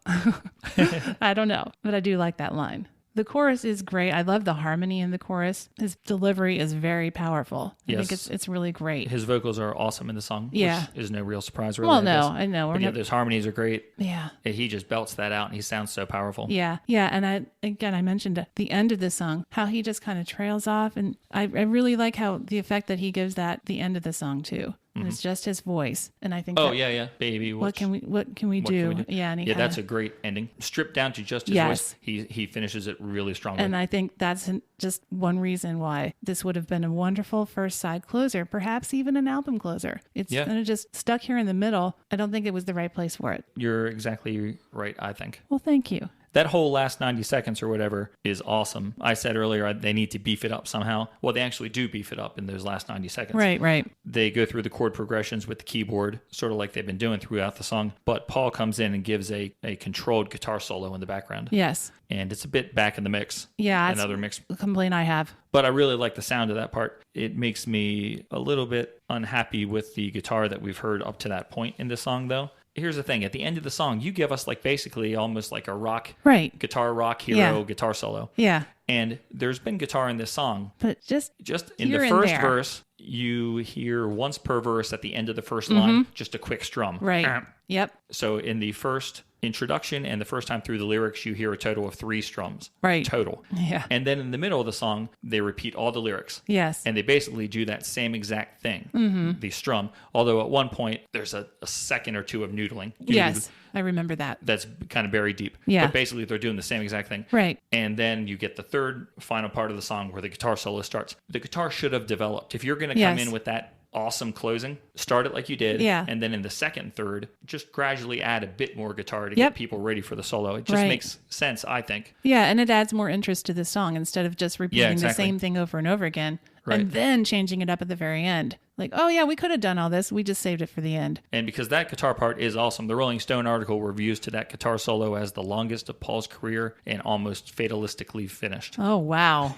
I don't know. But I do like that line. The chorus is great. I love the harmony in the chorus. His delivery is very powerful. I think it's really great. His vocals are awesome in the song, which is no real surprise, really. Well, no, I know. But those harmonies are great. Yeah. He just belts that out, and he sounds so powerful. Yeah. And I mentioned at the end of the song, how he just kind of trails off. And I really like how the effect that he gives that the end of the song, too. And it's just his voice, and I think. Baby. What can we do? Yeah, and that's a great ending. Stripped down to just his voice. He finishes it really strongly, and I think that's just one reason why this would have been a wonderful first side closer, perhaps even an album closer. It's kind of just stuck here in the middle. I don't think it was the right place for it. You're exactly right, I think. Well, thank you. That whole last 90 seconds or whatever is awesome. I said earlier they need to beef it up somehow. Well, they actually do beef it up in those last 90 seconds. Right. They go through the chord progressions with the keyboard, sort of like they've been doing throughout the song. But Paul comes in and gives a controlled guitar solo in the background. Yes. And it's a bit back in the mix. Yeah. Another mix. A complaint I have. But I really like the sound of that part. It makes me a little bit unhappy with the guitar that we've heard up to that point in the song, though. Here's the thing. At the end of the song, you give us like basically almost like a rock, guitar rock hero guitar solo. Yeah. And there's been guitar in this song. But just in the first verse, you hear once per verse at the end of the first line, just a quick strum. Right. Yep. So in the first introduction and the first time through the lyrics, you hear a total of 3 strums. Right. Total. Yeah. And then in the middle of the song, they repeat all the lyrics. Yes. And they basically do that same exact thing, the strum. Although at one point, there's a second or two of noodling. Yes. I remember that. That's kind of buried deep. Yeah. But basically, they're doing the same exact thing. Right. And then you get the third final part of the song where the guitar solo starts. The guitar should have developed. If you're going to come Yes. in with that awesome closing, start it like you did. Yeah. And then in the second and third, just gradually add a bit more guitar to Yep. get people ready for the solo. It just Right. makes sense, I think. Yeah, and it adds more interest to the song instead of just repeating exactly. the same thing over and over again. Right. And then changing it up at the very end. Like, oh yeah, we could have done all this. We just saved it for the end. And because that guitar part is awesome, the Rolling Stone article reviews to that guitar solo as the longest of Paul's career and almost fatalistically finished. Oh, wow.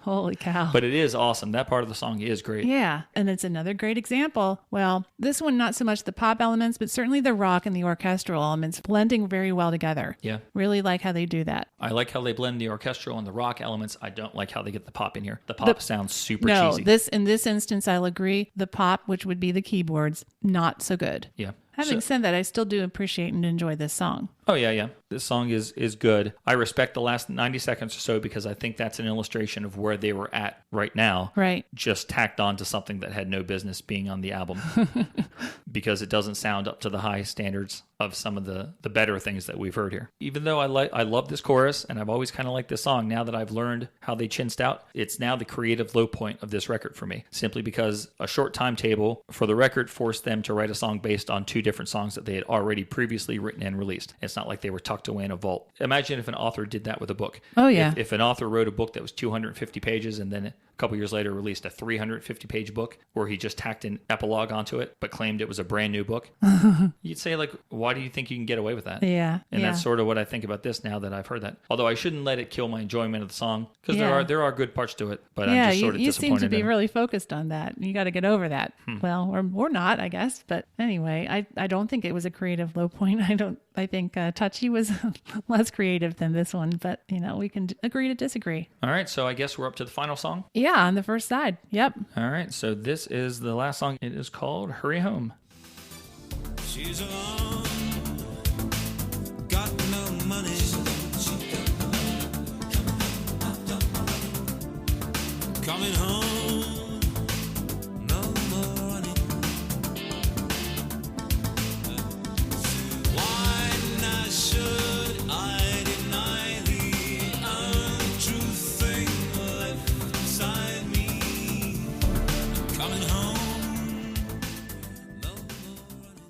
Holy cow. But it is awesome. That part of the song is great. Yeah, and it's another great example. Well, this one, not so much the pop elements, but certainly the rock and the orchestral elements blending very well together. Yeah. Really like how they do that. I like how they blend the orchestral and the rock elements. I don't like how they get the pop in here. The pop sounds super No, cheesy. in this instance, I'll agree. The pop, which would be the keyboards, not so good. Yeah. Having said that, I still do appreciate and enjoy this song. Oh, yeah. This song is good. I respect the last 90 seconds or so because I think that's an illustration of where they were at right now. Right. Just tacked on to something that had no business being on the album because it doesn't sound up to the high standards of some of the better things that we've heard here. Even though I love this chorus and I've always kind of liked this song, now that I've learned how they chinsed out, it's now the creative low point of this record for me, simply because a short timetable for the record forced them to write a song based on 2 different songs that they had already previously written and released. It's not like they were tucked away in a vault. Imagine if an author did that with a book. Oh, yeah. If an author wrote a book that was 250 pages and then a couple years later released a 350-page book where he just tacked an epilogue onto it but claimed it was a brand new book, you'd say, like, why do you think you can get away with that? Yeah. And yeah. that's sort of what I think about this now that I've heard that. Although I shouldn't let it kill my enjoyment of the song because Yeah. there are good parts to it, but Yeah, I'm just sort of you seem disappointed to be in it. really focused on that. You got to get over that. Well, or not, I guess. But anyway, I don't think it was a creative low point. I think Touchy was less creative than this one, but we can agree to disagree. All right, so I guess we're up to the final song. Yeah, on the first side. Yep. All right, so this is the last song. It is called Hurry Home. She's alone, got no money. Coming home, no more running. Why not should I deny the untrue thing left inside me? Coming home, no more running.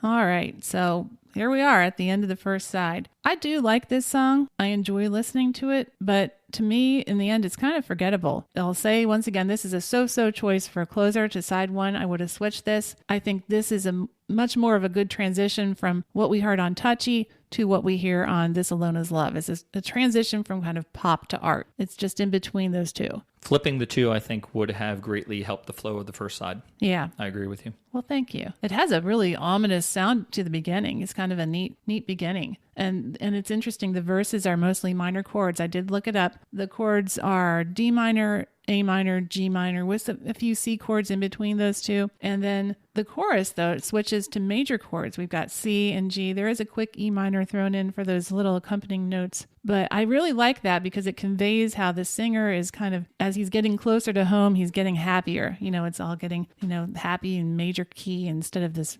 All right. So here we are at the end of the first side. I do like this song. I enjoy listening to it, but to me, in the end, it's kind of forgettable. I'll say once again, this is a so-so choice for a closer to side 1. I would have switched this. I think this is a much more of a good transition from what we heard on Touchy to what we hear on This Alone Is Love. It's a transition from kind of pop to art. It's just in between those two. Flipping the 2, I think, would have greatly helped the flow of the first side. Yeah. I agree with you. Well, thank you. It has a really ominous sound to the beginning. It's kind of a neat beginning. And it's interesting. The verses are mostly minor chords. I did look it up. The chords are D minor, A minor, G minor, with a few C chords in between those two. And then the chorus, though, it switches to major chords. We've got C and G. There is a quick E minor thrown in for those little accompanying notes. But I really like that because it conveys how the singer is kind of, as he's getting closer to home, he's getting happier. It's all getting, happy in major key instead of this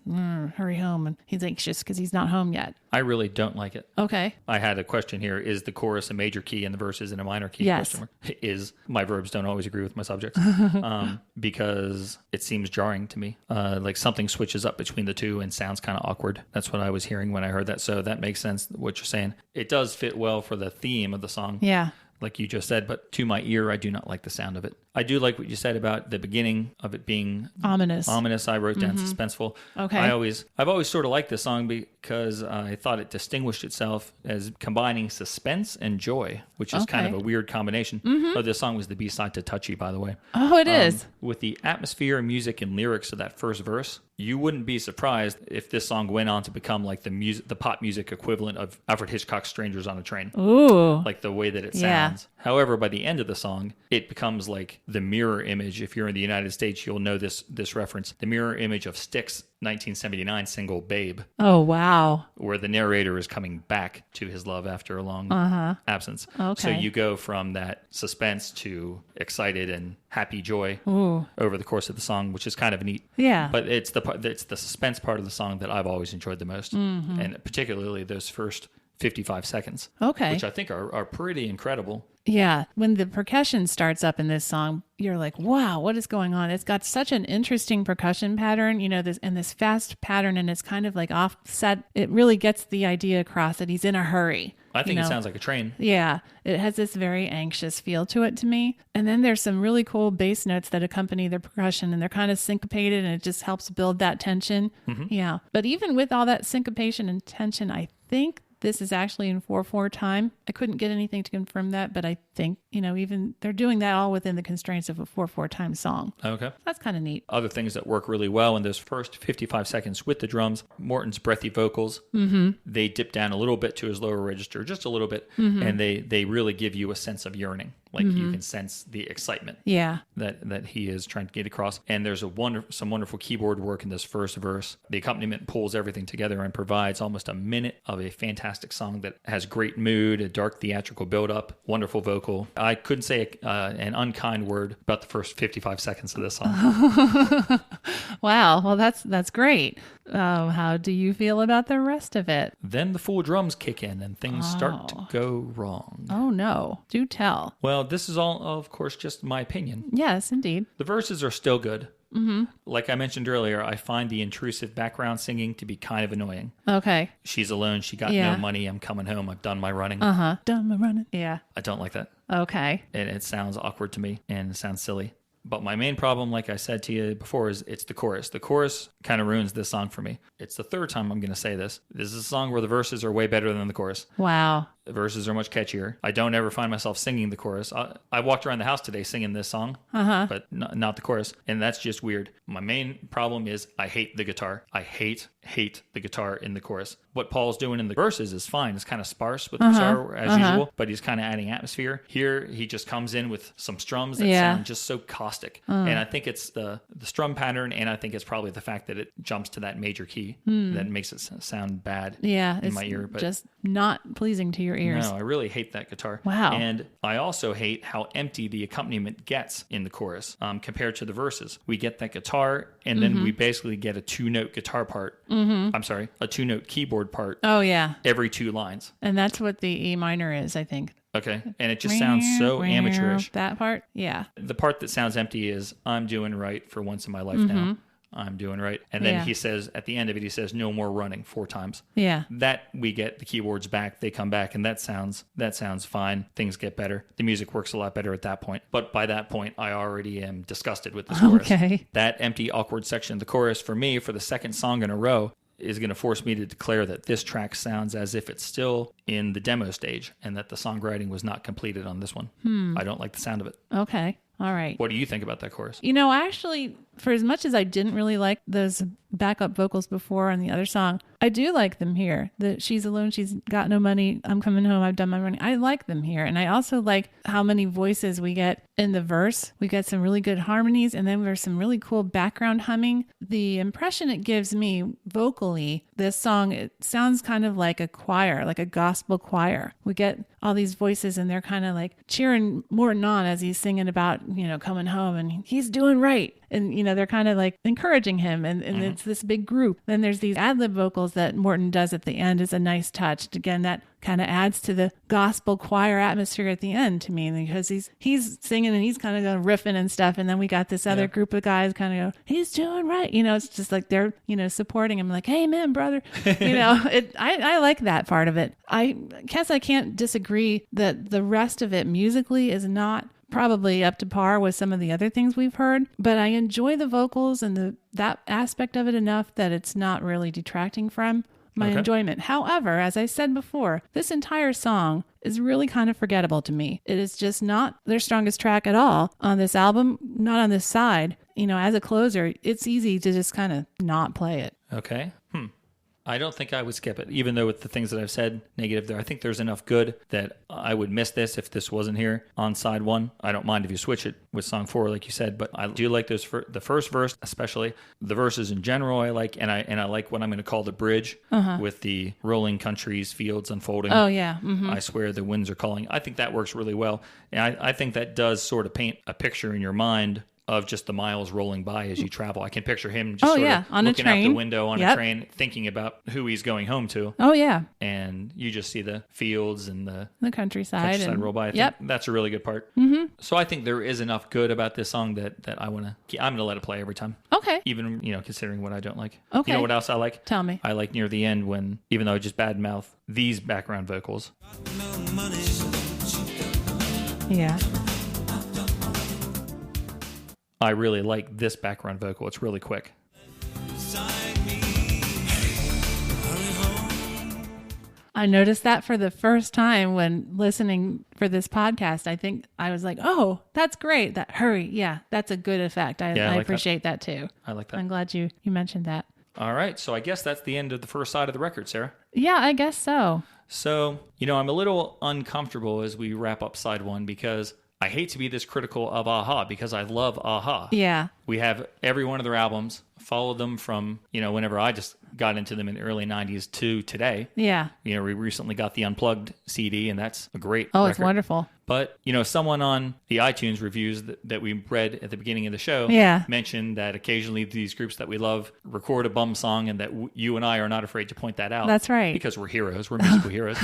hurry home. And he's anxious because he's not home yet. I really don't like it. Okay. I had a question here. Is the chorus a major key and the verses in a minor key? Yes. Question mark. Is my verbs don't always agree with my subjects because it seems jarring to me. Like something switches up between the two and sounds kind of awkward. That's what I was hearing when I heard that. So that makes sense what you're saying. It does fit well for the theme of the song. Yeah. Like you just said, but to my ear, I do not like the sound of it. I do like what you said about the beginning of it being Ominous. I wrote down suspenseful. Okay. I've always sort of liked this song because I thought it distinguished itself as combining suspense and joy, which is kind of a weird combination. Oh, this song was the B-side to Touchy, by the way. Oh, it is. With the atmosphere, music, and lyrics of that first verse, you wouldn't be surprised if this song went on to become like the pop music equivalent of Alfred Hitchcock's Strangers on a Train. Ooh. Like the way that it Yeah. sounds. However, by the end of the song, it becomes like the mirror image. If you're in the United States, you'll know this reference. The mirror image of Styx 1979 single Babe, Oh, wow. where the narrator is coming back to his love after a long absence. Okay. So you go from that suspense to excited and happy joy Ooh. over the course of the song, which is kind of neat. Yeah. But it's the suspense part of the song that I've always enjoyed the most, and particularly those first 55 seconds, Okay. which I think are pretty incredible. Yeah. When the percussion starts up in this song, you're like, wow, what is going on? It's got such an interesting percussion pattern, this fast pattern, and it's kind of like offset. It really gets the idea across that he's in a hurry. I think it sounds like a train. Yeah, it has this very anxious feel to it to me. And then there's some really cool bass notes that accompany the percussion, and they're kind of syncopated, and it just helps build that tension. Yeah. But even with all that syncopation and tension, I think this is actually in 4/4 time. I couldn't get anything to confirm that, but I think, even they're doing that all within the constraints of a 4/4 time song. Okay. That's kind of neat. Other things that work really well in those first 55 seconds with the drums, Morton's breathy vocals, they dip down a little bit to his lower register, just a little bit, and they really give you a sense of yearning. Like you can sense the excitement Yeah. that he is trying to get across. And there's some wonderful keyboard work in this first verse. The accompaniment pulls everything together and provides almost a minute of a fantastic song that has great mood, a dark theatrical build-up, wonderful vocal. I couldn't say an unkind word about the first 55 seconds of this song. Wow. Well, that's great. How do you feel about the rest of it? Then the full drums kick in and things start to go wrong. Oh, no. Do tell. Well, this is all, of course, just my opinion. Yes, indeed. The verses are still good. Like I mentioned earlier, I find the intrusive background singing to be kind of annoying. Okay. She's alone. She got Yeah. no money. I'm coming home. I've done my running. Done my running. Yeah. I don't like that. Okay. And it sounds awkward to me and it sounds silly. But my main problem, like I said to you before, is it's the chorus. The chorus kind of ruins this song for me. It's the third time I'm going to say this. This is a song where the verses are way better than the chorus. Wow. The verses are much catchier. I don't ever find myself singing the chorus. I walked around the house today singing this song, but not the chorus. And that's just weird. My main problem is I hate the guitar. I hate the guitar in the chorus. What Paul's doing in the verses is fine. It's kind of sparse with the guitar as usual, but he's kind of adding atmosphere. Here, he just comes in with some strums that sound just so caustic. And I think it's the strum pattern, and I think it's probably the fact that it jumps to that major key that makes it sound bad in my ear. But just not pleasing to your ears. no, I really hate that guitar. Wow. And I also hate how empty the accompaniment gets in the chorus compared to the verses. We get that guitar, and then we basically get a 2-note guitar part. I'm sorry, a 2-note keyboard part Oh, yeah. every 2 lines. And that's what the E minor is, I think. Okay. And it just sounds so amateurish. That part? Yeah. The part that sounds empty is, I'm doing right for once in my life now. I'm doing right. And then he says, at the end of it, he says, no more running 4 times. Yeah. That we get the keyboards back, they come back, and that sounds fine. Things get better. The music works a lot better at that point. But by that point, I already am disgusted with this chorus. Okay. That empty, awkward section of the chorus, for me, for the second song in a row, is going to force me to declare that this track sounds as if it's still in the demo stage and that the songwriting was not completed on this one. I don't like the sound of it. Okay. All right. What do you think about that chorus? I actually, for as much as I didn't really like those backup vocals before on the other song, I do like them here. That she's alone, she's got no money, I'm coming home, I've done my running. I like them here. And I also like how many voices we get in the verse. We get some really good harmonies, and then there's some really cool background humming. The impression it gives me vocally, this song, it sounds kind of like a choir, like a gospel choir. We get all these voices, and they're kind of like cheering Morton on as he's singing about, coming home, and he's doing right. And, they're kind of like encouraging him, and it's this big group. Then there's these ad-lib vocals that Morton does at the end is a nice touch. Again, that kind of adds to the gospel choir atmosphere at the end to me, because he's singing and he's kind of going riffing and stuff. And then we got this other group of guys kind of go, he's doing right. It's just like they're, supporting him like, amen, brother. I like that part of it. I guess I can't disagree that the rest of it musically is not probably up to par with some of the other things we've heard, but I enjoy the vocals and that aspect of it enough that it's not really detracting from my enjoyment. However, as I said before, this entire song is really kind of forgettable to me. It is just not their strongest track at all on this album, not on this side. As a closer, it's easy to just kind of not play it. Okay. I don't think I would skip it, even though with the things that I've said negative there. I think there's enough good that I would miss this if this wasn't here on side 1. I don't mind if you switch it with song 4, like you said, but I do like those the first verse, especially the verses in general. I like, and I like what I'm going to call the bridge with the rolling countries, fields unfolding. Oh yeah. Mm-hmm. I swear the winds are calling. I think that works really well, and I think that does sort of paint a picture in your mind of just the miles rolling by as you travel. I can picture him just on looking a out train. the window on a train, thinking about who he's going home to. Oh yeah. And you just see the fields and the countryside and, roll by. I think that's a really good part. Mm-hmm. So I think there is enough good about this song that I'm going to let it play every time. Okay. Even, considering what I don't like. Okay. You know what else I like? Tell me. I like near the end when, even though I just badmouth these background vocals. Yeah. I really like this background vocal. It's really quick. I noticed that for the first time when listening for this podcast. I think I was like, oh, that's great. That hurry. Yeah, that's a good effect. I like appreciate that too. I like that. I'm glad you mentioned that. All right. So I guess that's the end of the first side of the record, Sarah. Yeah, I guess so. So, I'm a little uncomfortable as we wrap up side 1 because I hate to be this critical of A-ha because I love A-ha. Yeah. We have every one of their albums, followed them from, whenever I just got into them in the early 90s to today. Yeah. We recently got the Unplugged CD, and that's a great Oh, record. it's wonderful. But, someone on the iTunes reviews that we read at the beginning of the show mentioned that occasionally these groups that we love record a bum song and that you and I are not afraid to point that out. That's right. Because we're heroes. We're musical heroes.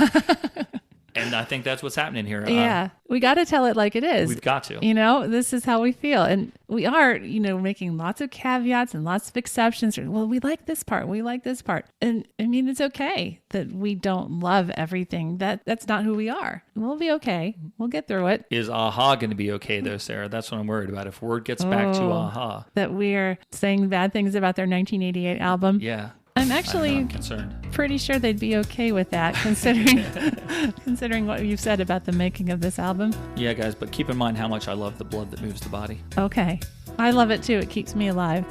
And I think that's what's happening here. Yeah. We got to tell it like it is. We've got to. This is how we feel. And we are, making lots of caveats and lots of exceptions. Well, we like this part. We like this part. And I mean, it's okay that we don't love everything. That's not who we are. We'll be okay. We'll get through it. Is A-ha going to be okay, though, Sarah? That's what I'm worried about. If word gets back to A-ha. That we're saying bad things about their 1988 album. Yeah. I'm actually I'm concerned. Pretty sure they'd be okay with that, considering considering what you've said about the making of this album. Yeah, guys, but keep in mind how much I love the blood that moves the body. Okay. I love it too. It keeps me alive.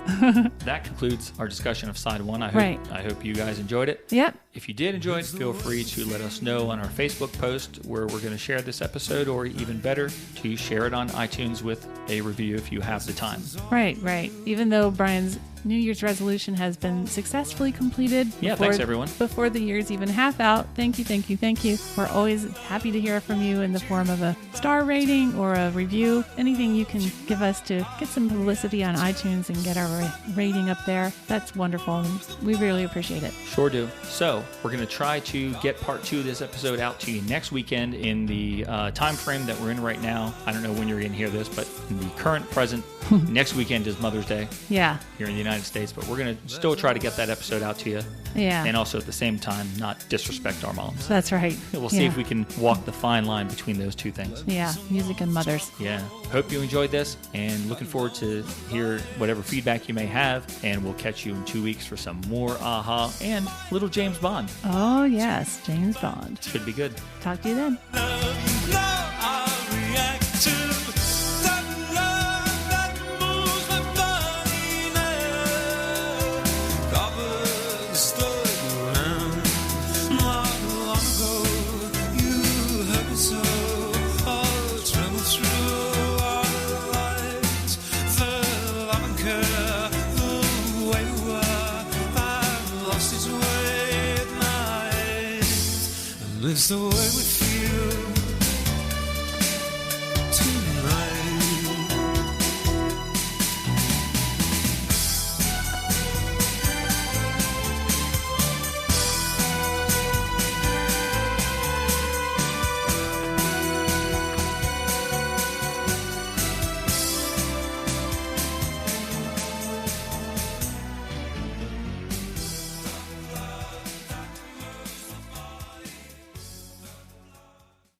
That concludes our discussion of side 1. I hope you guys enjoyed it. Yep. If you did enjoy it, feel free to let us know on our Facebook post where we're going to share this episode, or even better, to share it on iTunes with a review if you have the time. Right. Even though Brian's New Year's resolution has been successfully completed. Yeah, thanks everyone. Before the year's even half out. Thank you. We're always happy to hear from you in the form of a star rating or a review. Anything you can give us to get some publicity on iTunes and get our rating up there. That's wonderful. And we really appreciate it. Sure do. So we're going to try to get part 2 of this episode out to you next weekend in the time frame that we're in right now. I don't know when you're going to hear this, but in the current present, next weekend is Mother's Day. Yeah. Here in the United States, but we're going to still try to get that episode out to you. Yeah. And also at the same time, not disrespect our moms. That's right. We'll see if we can walk the fine line between those two things. Yeah. Music and mothers. Yeah. Hope you enjoyed this, and looking forward to hear whatever feedback you may have, and we'll catch you in 2 weeks for some more A-ha and little James Bond. Oh, yes. James Bond. Should be good. Talk to you then. It's the way we feel.